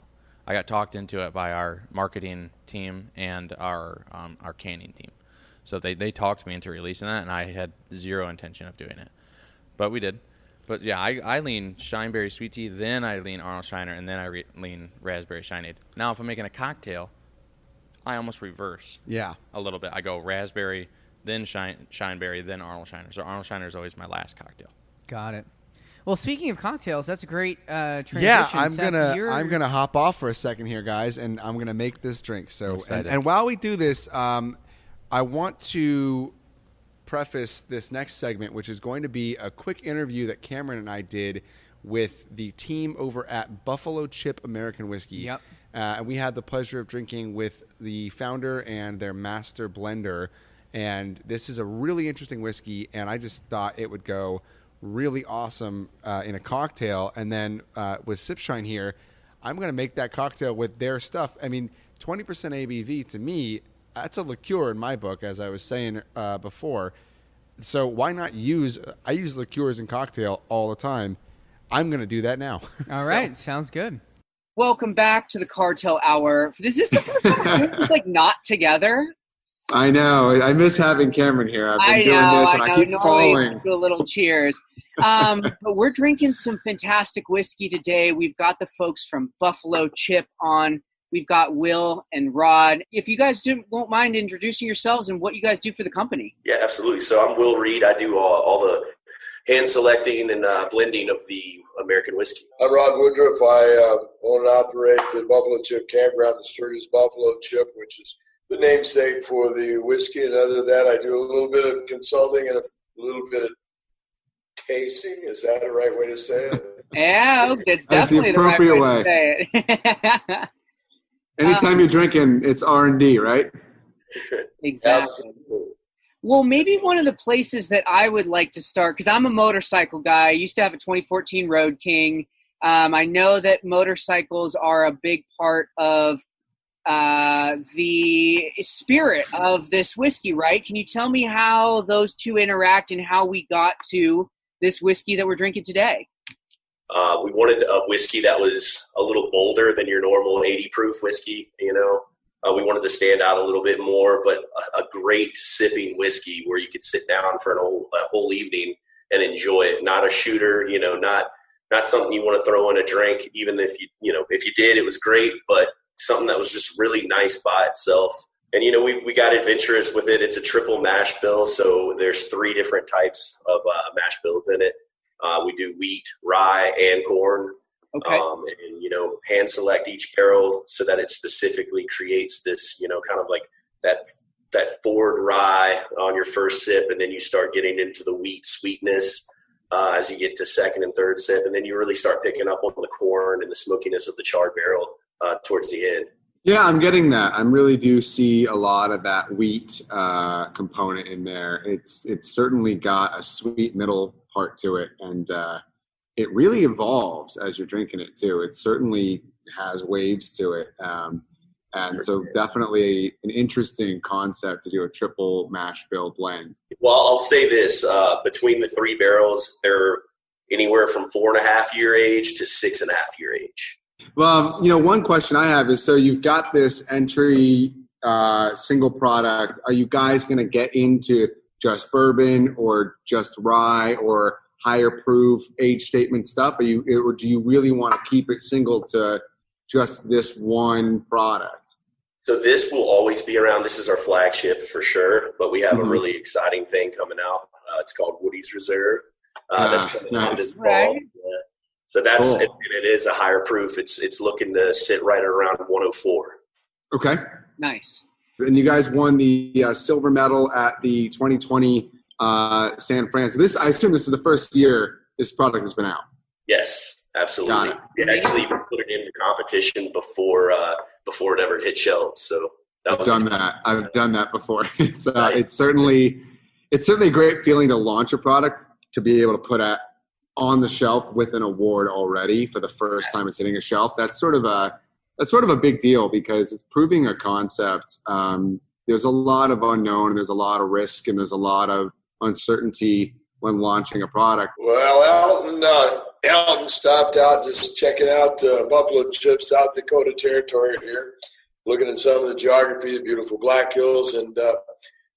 I got talked into it by our marketing team and our canning team. So they talked me into releasing that, and I had zero intention of doing it. But we did. But yeah, I lean Shineberry sweet tea, then I lean Arnold Shiner, and then I lean raspberry Shineade. Now, if I'm making a cocktail, I almost reverse Yeah. a little bit. I go raspberry, then Shineberry, then Arnold Shiner. So Arnold Shiner is always my last cocktail. Got it. Well, speaking of cocktails, that's a great transition. Yeah, Seth, I'm gonna hop off for a second here, guys, and I'm gonna make this drink. So, excited. and while we do this, I want to preface this next segment, which is going to be a quick interview that Cameron and I did with the team over at Buffalo Chip American Whiskey. Yep. And we had the pleasure of drinking with the founder and their master blender. And this is a really interesting whiskey, and I just thought it would go really awesome in a cocktail. And then with Sipshine here, I'm going to make that cocktail with their stuff. I mean, 20% ABV to me, that's a liqueur in my book, as I was saying before. So why not I use liqueurs in cocktail all the time. I'm going to do that now. All right, sounds good. Welcome back to the Cartel Hour. Is this the first time we're doing this not together? I know. I miss having Cameron here. I've been doing this, and I keep Normally falling. do a little cheers. But we're drinking some fantastic whiskey today. We've got the folks from Buffalo Chip on. We've got Will and Rod. If you guys won't mind introducing yourselves and what you guys do for the company. Yeah, absolutely. So I'm Will Reed. I do all the hand selecting and blending of the American whiskey. I'm Rod Woodroff. I own and operate the Buffalo Chip Campground, the Sturgis Buffalo Chip, which is the namesake for the whiskey. And other than that, I do a little bit of consulting and a little bit of tasting. Is that the right way to say it? Yeah, it's That's the definitely the right appropriate way to say it. Anytime you're drinking, it's R&D, right? Exactly. Absolutely. Well, maybe one of the places that I would like to start, because I'm a motorcycle guy. I used to have a 2014 Road King. I know that motorcycles are a big part of the spirit of this whiskey, right? Can you tell me how those two interact and how we got to this whiskey that we're drinking today? We wanted a whiskey that was a little bolder than your normal 80 proof whiskey, We wanted to stand out a little bit more, but a great sipping whiskey where you could sit down for a whole evening and enjoy it. Not a shooter, not something you want to throw in a drink. Even if if you did, it was great, but something that was just really nice by itself. And, we got adventurous with it. It's a triple mash bill. So there's 3 different types of mash bills in it. We do wheat, rye, and corn. Okay. And, hand select each barrel so that it specifically creates this, kind of like that forward rye on your first sip, and then you start getting into the wheat sweetness as you get to second and third sip, and then you really start picking up on the corn and the smokiness of the charred barrel towards the end. Yeah, I'm getting that. I really do see a lot of that wheat component in there. It's certainly got a sweet middle part to it, and it really evolves as you're drinking it too. It certainly has waves to it, and so definitely an interesting concept to do a triple mash bill blend. Well, I'll say this: between the three barrels, they're anywhere from 4.5 year age to 6.5 year age. Well, one question I have is, so you've got this entry single product. Are you guys going to get into just bourbon or just rye or higher proof age statement stuff? Or do you really want to keep it single to just this one product? So this will always be around. This is our flagship for sure, but we have a really exciting thing coming out. It's called Woody's Reserve. That's coming out this fall. Right. So that's cool. it is a higher proof. It's looking to sit right around 104. Okay. Nice. And you guys won the silver medal at the 2020 San Fran. So this, I assume this is the first year this product has been out. Yes, absolutely. Got it. We actually even put it into competition before it ever hit shelves. So I've done that before. It's certainly a great feeling to launch a product, to be able to put on the shelf with an award already for the first time it's hitting a shelf. That's sort of a big deal, because it's proving a concept. There's a lot of unknown, and there's a lot of risk, and there's a lot of uncertainty when launching a product. Well, Alton stopped out just checking out Buffalo Chip, South Dakota territory here, looking at some of the geography, the beautiful Black Hills, and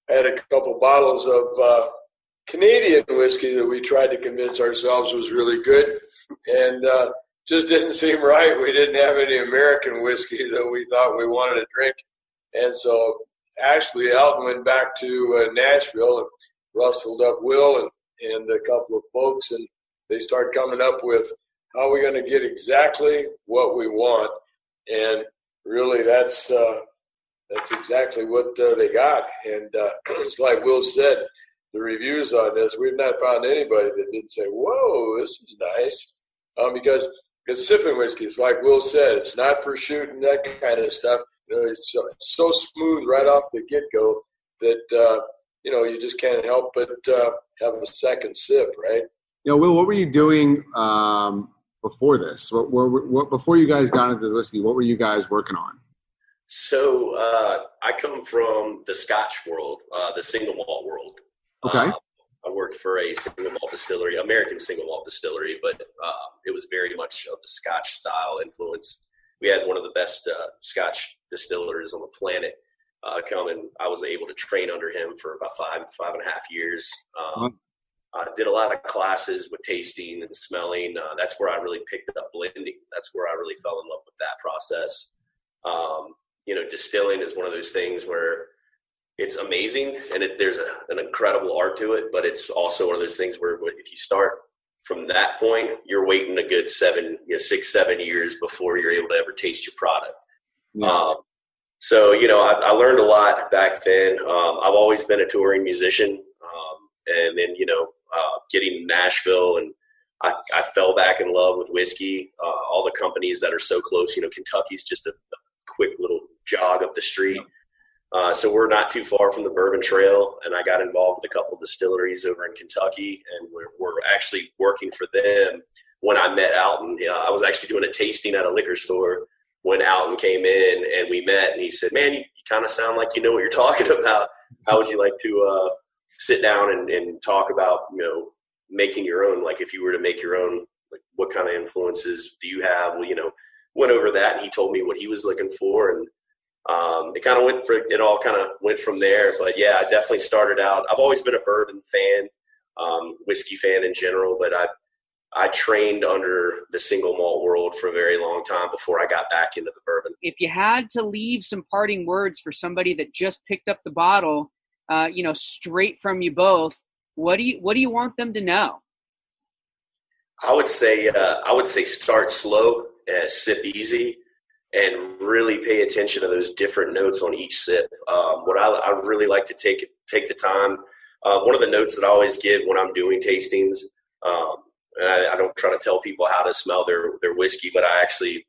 had a couple bottles of Canadian whiskey that we tried to convince ourselves was really good, and just didn't seem right. We didn't have any American whiskey that we thought we wanted to drink, and so actually Alton went back to Nashville and rustled up Will and a couple of folks, and they started coming up with how we're going to get exactly what we want, and really that's exactly what they got. And it's like Will said, the reviews on this, we've not found anybody that didn't say, whoa, this is nice. Because it's sipping whiskey. It's like Will said, it's not for shooting, that kind of stuff. It's so smooth right off the get-go that, you just can't help but have a second sip, right? Will, what were you doing before this? Before you guys got into the whiskey, what were you guys working on? So I come from the Scotch world, the single malt world. Okay. I worked for a single malt distillery, American single malt distillery, but it was very much of the Scotch style influence. We had one of the best Scotch distillers on the planet come, and I was able to train under him for about 5.5 years. I did a lot of classes with tasting and smelling. That's where I really picked up blending. That's where I really fell in love with that process. Distilling is one of those things where it's amazing, and there's an incredible art to it, but it's also one of those things where if you start from that point, you're waiting a good 6-7 years before you're able to ever taste your product. Yeah. I learned a lot back then. I've always been a touring musician, and then getting to Nashville, and I fell back in love with whiskey. All the companies that are so close, Kentucky's just a quick little jog up the street. So we're not too far from the Bourbon Trail, and I got involved with a couple of distilleries over in Kentucky, and we're actually working for them. When I met Alton, I was actually doing a tasting at a liquor store when Alton came in, and we met, and he said, man, you kind of sound like you know what you're talking about. How would you like to sit down and talk about, making your own, like if you were to make your own, like what kind of influences do you have? Well, went over that, and he told me what he was looking for, and it all kind of went from there. But yeah, I definitely started out. I've always been a bourbon fan, whiskey fan in general, but I trained under the single malt world for a very long time before I got back into the bourbon. If you had to leave some parting words for somebody that just picked up the bottle, straight from you both, what do you want them to know? I would say start slow, sip easy, and really pay attention to those different notes on each sip. What I really like to take the time. One of the notes that I always give when I'm doing tastings, and I don't try to tell people how to smell their whiskey, but I actually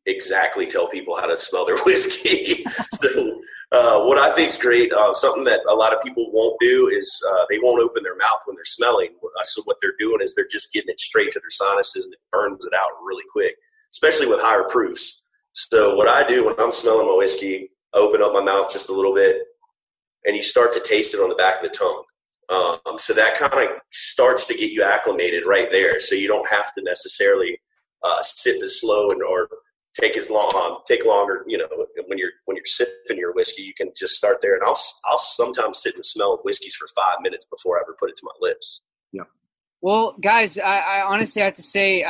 exactly tell people how to smell their whiskey. So what I think is great, something that a lot of people won't do is they won't open their mouth when they're smelling. So what they're doing is they're just getting it straight to their sinuses, and it burns it out really quick, especially with higher proofs. So what I do when I'm smelling my whiskey, I open up my mouth just a little bit, and you start to taste it on the back of the tongue. So that kind of starts to get you acclimated right there. So you don't have to necessarily sip as slow or take longer. You know, when you're sipping your whiskey, you can just start there. And I'll sometimes sit and smell whiskeys for 5 minutes before I ever put it to my lips. Yeah. Well, guys, I honestly have to say,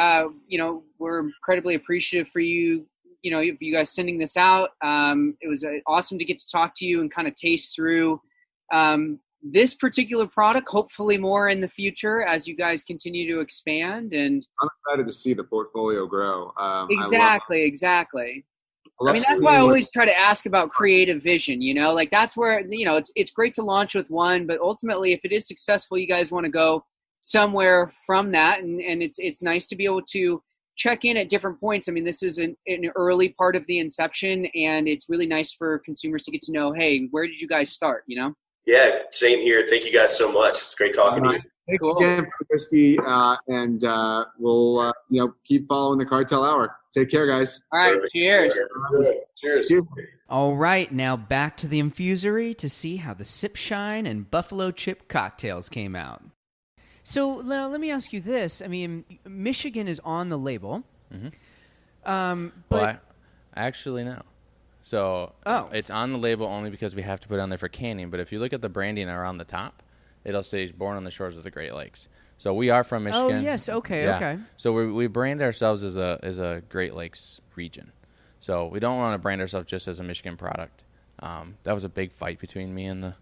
we're incredibly appreciative for you. You know, if you guys sending this out, it was awesome to get to talk to you and kind of taste through this particular product, hopefully more in the future as you guys continue to expand. And I'm excited to see the portfolio grow. Exactly. I mean, that's why I always try to ask about creative vision, you know, like that's where, you know, it's great to launch with one, but ultimately if it is successful, you guys want to go somewhere from that. And it's nice to be able to check in at different points. I mean, this is an early part of the inception, and it's really nice for consumers to get to know, hey, where did you guys start, you know? Yeah, same here. Thank you guys so much. It's great talking to you. Thanks again for whiskey, and we'll keep following the Cartel Hour. Take care, guys. All right, Perfect. cheers. Cheers. All right, now back to the infusery to see how the Sip Shine and Buffalo Chip cocktails came out. So now let me ask you this. I mean, Michigan is on the label. Mm-hmm. But Actually, no. So it's on the label only because we have to put it on there for canning. But if you look at the branding around the top, it'll say born on the shores of the Great Lakes. So we are from Michigan. Oh, yes. Okay, Yeah. okay. So we brand ourselves as a Great Lakes region. So we don't want to brand ourselves just as a Michigan product. That was a big fight between me and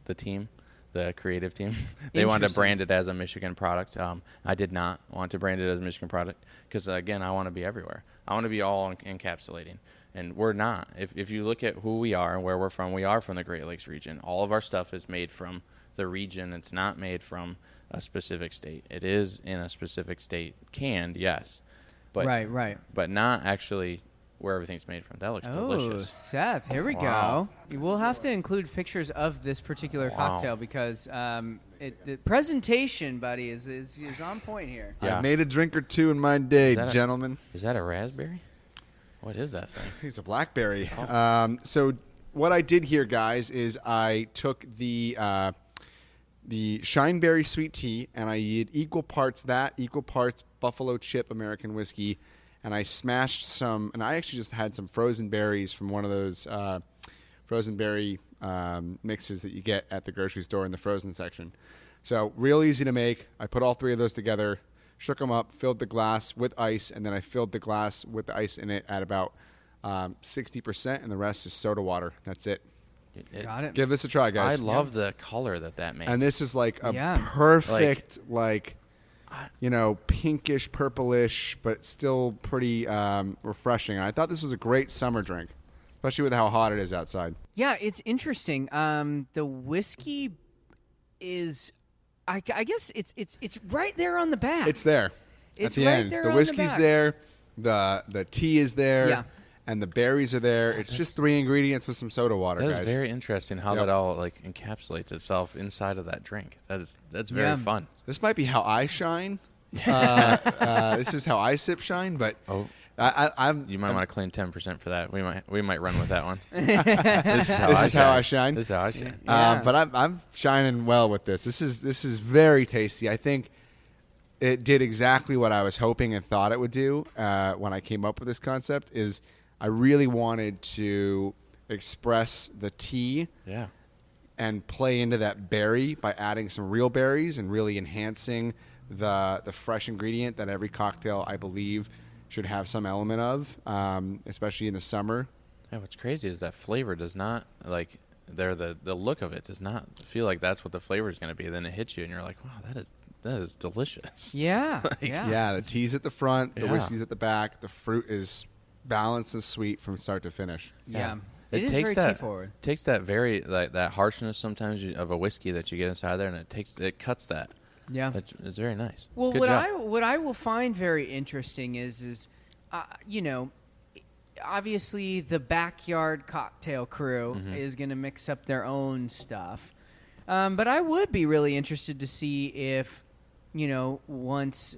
the team, the creative team. They wanted to brand it as a Michigan product. I did not want to brand it as a Michigan product because, again, I want to be everywhere. I want to be all encapsulating. And we're not. If you look at who we are and where we're from, we are from the Great Lakes region. All of our stuff is made from the region. It's not made from a specific state. It is in a specific state, canned, yes. But, right. But not actually where everything's made from. That looks delicious. Seth, here we go. We'll have to include pictures of this particular cocktail because the presentation, buddy, is on point here. Yeah. I made a drink or two in my day, Is gentlemen. Is that a raspberry? What is that thing? It's a blackberry. So what I did here, guys, is I took the Shineberry sweet tea and I did equal parts Buffalo Chip American whiskey, and I smashed some. And I actually just had some frozen berries from one of those frozen berry mixes that you get at the grocery store in the frozen section. So real easy to make. I put all three of those together, shook them up, filled the glass with ice, and then I filled the glass with the ice in it at about 60%, and the rest is soda water. That's it. Got it. Give this a try, guys. I love the color that makes. And this is like a Yeah. perfect, pinkish, purplish, but still pretty refreshing. And I thought this was a great summer drink, especially with how hot it is outside. Yeah, it's interesting. The whiskey is, I guess it's right there on the back. It's there. It's at the right end. there The on whiskey's the there. The tea is there. Yeah. And the berries are there. It's just three ingredients with some soda water, That guys. is very interesting how Yep. that all encapsulates itself inside of that drink. That's very fun. This might be how I shine. This is how I sip shine, but You might want to claim 10% for that. We might run with that one. This is how I shine. This is how I shine. Yeah. But I'm shining well with this. This is very tasty. I think it did exactly what I was hoping and thought it would do when I came up with this concept. Is I really wanted to express the tea Yeah. and play into that berry by adding some real berries and really enhancing the fresh ingredient that every cocktail, I believe, should have some element of, especially in the summer. Yeah, what's crazy is that flavor does not, the look of it does not feel like that's what the flavor is going to be. Then it hits you and you're like, wow, that is delicious. Yeah. Yeah, the tea's at the front, the Yeah. whiskey's at the back, the fruit is balanced and sweet from start to finish. Yeah. It is takes very that tea-forward. takes that very that harshness sometimes of a whiskey that you get inside there, and it cuts that. Yeah. It's very nice. Well, Good what job. what I will find very interesting is obviously the backyard cocktail crew is going to mix up their own stuff, but I would be really interested to see if once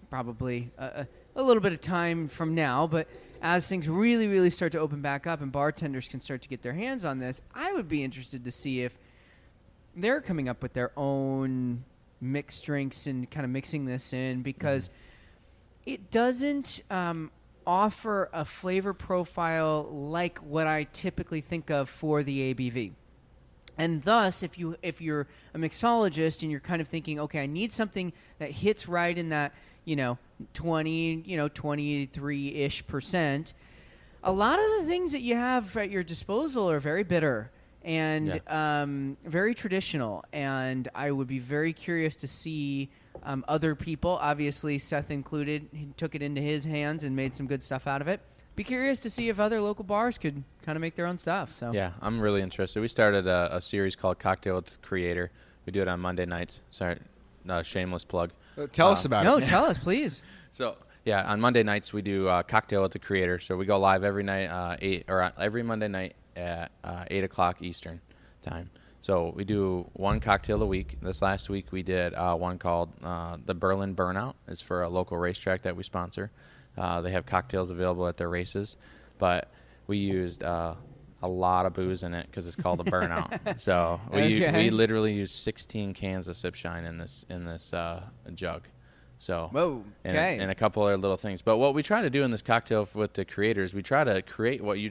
probably a little bit of time from now, but as things really, really start to open back up and bartenders can start to get their hands on this, I would be interested to see if they're coming up with their own mixed drinks and kind of mixing this in, because it doesn't offer a flavor profile like what I typically think of for the ABV. And thus, if you're a mixologist and you're kind of thinking, okay, I need something that hits right in that 23-ish%, a lot of the things that you have at your disposal are very bitter and very traditional. And I would be very curious to see other people, obviously Seth included, he took it into his hands and made some good stuff out of it. Be curious to see if other local bars could kind of make their own stuff. So yeah, I'm really interested. We started a series called Cocktail with the Creator. We do it on Monday nights. Sorry, shameless plug. Tell us about it. No, tell us, please. So yeah, on Monday nights we do Cocktail with the Creator. So we go live every night, every Monday night at 8:00 Eastern time. So we do one cocktail a week. This last week we did one called the Berlin Burnout. It's for a local racetrack that we sponsor. They have cocktails available at their races, but we used a lot of booze in it because it's called a Burnout. So we literally used 16 cans of Sip Shine in this jug. So whoa, okay, and a couple other little things. But what we try to do in this cocktail with the creators, we try to create what you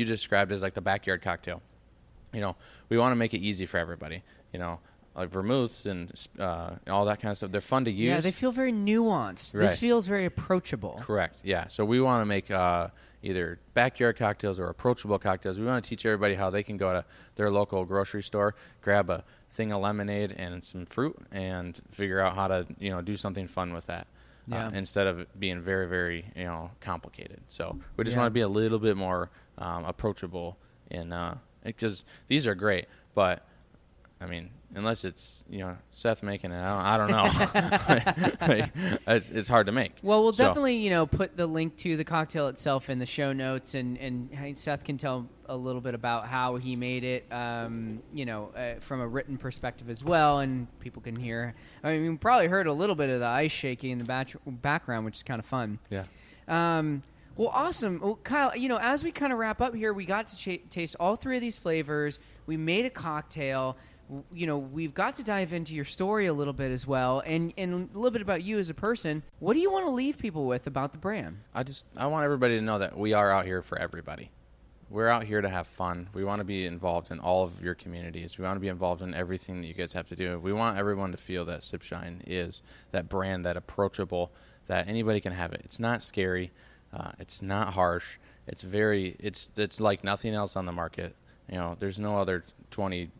described as like the backyard cocktail. We want to make it easy for everybody. Like vermouths and all that kind of stuff. They're fun to use. Yeah, they feel very nuanced. Right. This feels very approachable. Correct. Yeah. So we want to make either backyard cocktails or approachable cocktails. We want to teach everybody how they can go to their local grocery store, grab a thing of lemonade and some fruit, and figure out how to do something fun with that. Instead of it being very, very complicated. So we just want to be a little bit more approachable, because these are great, but I mean, unless it's Seth making it, I don't know. It's hard to make. Well, we'll definitely put the link to the cocktail itself in the show notes, and Seth can tell a little bit about how he made it, from a written perspective as well, and people can hear. I mean, we probably heard a little bit of the ice shaking in the background, which is kind of fun. Yeah. Well, awesome. Well, Kyle, as we kind of wrap up here, we got to taste all three of these flavors. We made a cocktail. We've got to dive into your story a little bit as well, and a little bit about you as a person. What do you want to leave people with about the brand? I want everybody to know that we are out here for everybody. We're out here to have fun. We want to be involved in all of your communities. We want to be involved in everything that you guys have to do. We want everyone to feel that Sip Shine is that brand, that approachable, that anybody can have it. It's not scary. It's not harsh. It's like nothing else on the market. There's no other 20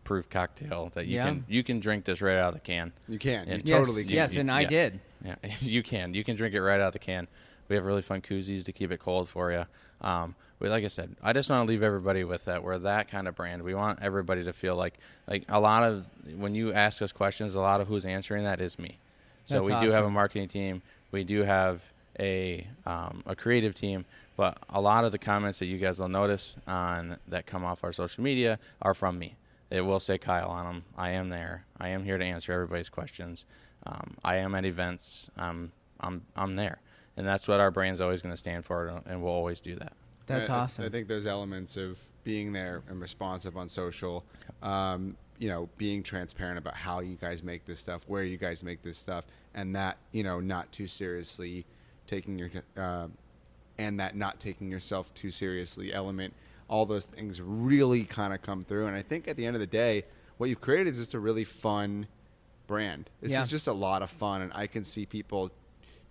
proof cocktail that you can drink this right out of the can. You can. And You totally can. Yes, and I did. Yeah, you can drink it right out of the can. We have really fun koozies to keep it cold for you. Like I said, I just want to leave everybody with that. We're that kind of brand. We want everybody to feel like a lot of, when you ask us questions, a lot of who's answering that is me. So That's we awesome. do have a marketing team. We do have a creative team, but a lot of the comments that you guys will notice that come off our social media are from me. It will say Kyle on them. I am there. I am here to answer everybody's questions. I am at events. I'm there, and that's what our brand's always going to stand for, and we'll always do that. That's awesome. I think there's elements of being there and responsive on social, being transparent about how you guys make this stuff, where you guys make this stuff, and that, not too seriously taking not taking yourself too seriously element. All those things really kind of come through. And I think at the end of the day, what you've created is just a really fun brand. This is just a lot of fun, and I can see people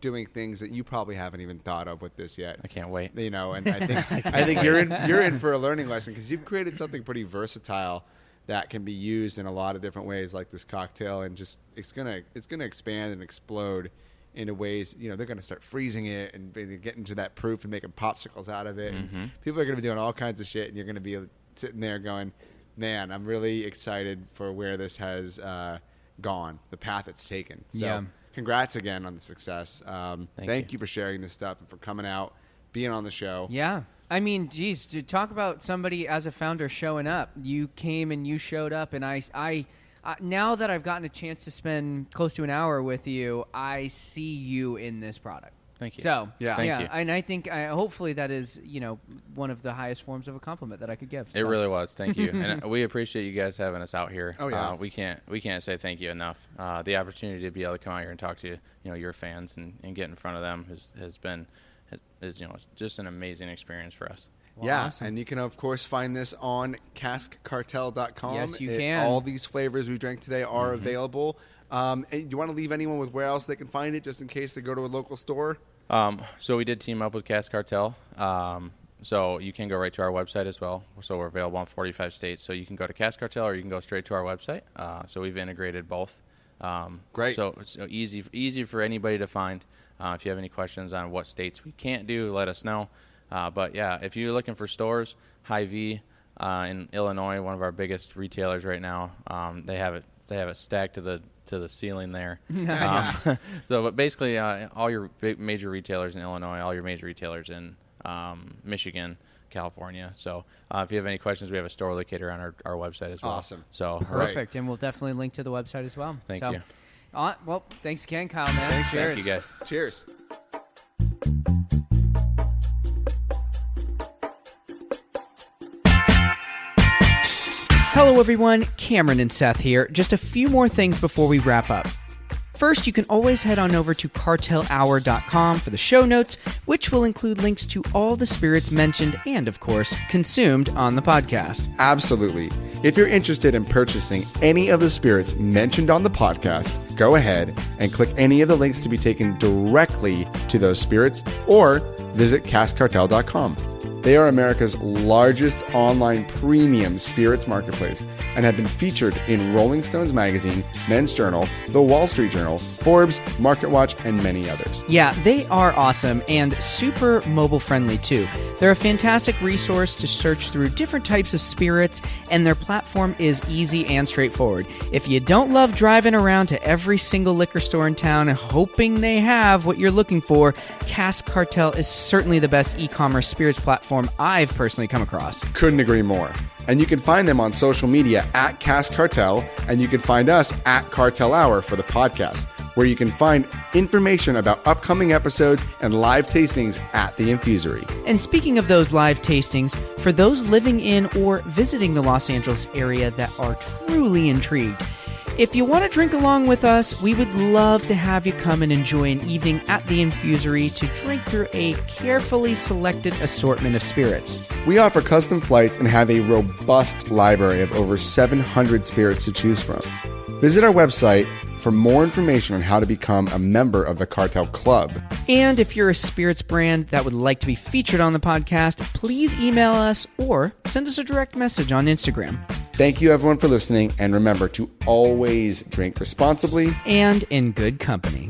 doing things that you probably haven't even thought of with this yet. I can't wait. And I think you're in for a learning lesson, because you've created something pretty versatile that can be used in a lot of different ways, like this cocktail, and just it's gonna expand and explode into ways, they're going to start freezing it and get into that proof and making popsicles out of it. And people are going to be doing all kinds of shit, and you're going to be sitting there going, man, I'm really excited for where this has gone, the path it's taken. So congrats again on the success. Thank you for sharing this stuff and for coming out, being on the show. Yeah. I mean, geez, to talk about somebody as a founder showing up. You came and you showed up, and I now that I've gotten a chance to spend close to an hour with you, I see you in this product. Thank you. So Thank you. And I think hopefully that is one of the highest forms of a compliment that I could give. It really was. Thank you, and we appreciate you guys having us out here. Oh yeah. We can't say thank you enough. The opportunity to be able to come out here and talk to your fans and get in front of them has been just an amazing experience for us. Well, yeah, awesome. And you can, of course, find this on caskcartel.com. Yes, you can. All these flavors we drank today are available. And do you want to leave anyone with where else they can find it, just in case they go to a local store? So we did team up with Cask Cartel. So you can go right to our website as well. So we're available in 45 states. So you can go to Cask Cartel or you can go straight to our website. So we've integrated both. Great. So it's easy for anybody to find. If you have any questions on what states we can't do, let us know. But yeah, if you're looking for stores, Hy-Vee in Illinois, one of our biggest retailers right now, they have it stacked to the ceiling there. Nice. But basically, all your big major retailers in Illinois, all your major retailers in Michigan, California. So if you have any questions, we have a store locator on our website as well. Awesome. So perfect, and we'll definitely link to the website as well. Thank you. Well, thanks again, Kyle, man. Thank you, guys. Cheers. Hello everyone, Cameron and Seth here. Just a few more things before we wrap up. First, you can always head on over to cartelhour.com for the show notes, which will include links to all the spirits mentioned and, of course, consumed on the podcast. Absolutely. If you're interested in purchasing any of the spirits mentioned on the podcast, go ahead and click any of the links to be taken directly to those spirits or visit caskcartel.com. They are America's largest online premium spirits marketplace and have been featured in Rolling Stones magazine, Men's Journal, The Wall Street Journal, Forbes, MarketWatch, and many others. Yeah, they are awesome and super mobile friendly too. They're a fantastic resource to search through different types of spirits, and their platform is easy and straightforward. If you don't love driving around to every single liquor store in town and hoping they have what you're looking for, Cask Cartel is certainly the best e-commerce spirits platform I've personally come across. Couldn't agree more. And you can find them on social media at Cask Cartel, and you can find us at Cartel Hour for the podcast, where you can find information about upcoming episodes and live tastings at the Infusery. And speaking of those live tastings, for those living in or visiting the Los Angeles area that are truly intrigued, if you want to drink along with us, we would love to have you come and enjoy an evening at the Infusery to drink through a carefully selected assortment of spirits. We offer custom flights and have a robust library of over 700 spirits to choose from. Visit our website for more information on how to become a member of the Cartel Club. And if you're a spirits brand that would like to be featured on the podcast, please email us or send us a direct message on Instagram. Thank you everyone for listening, and remember to always drink responsibly and in good company.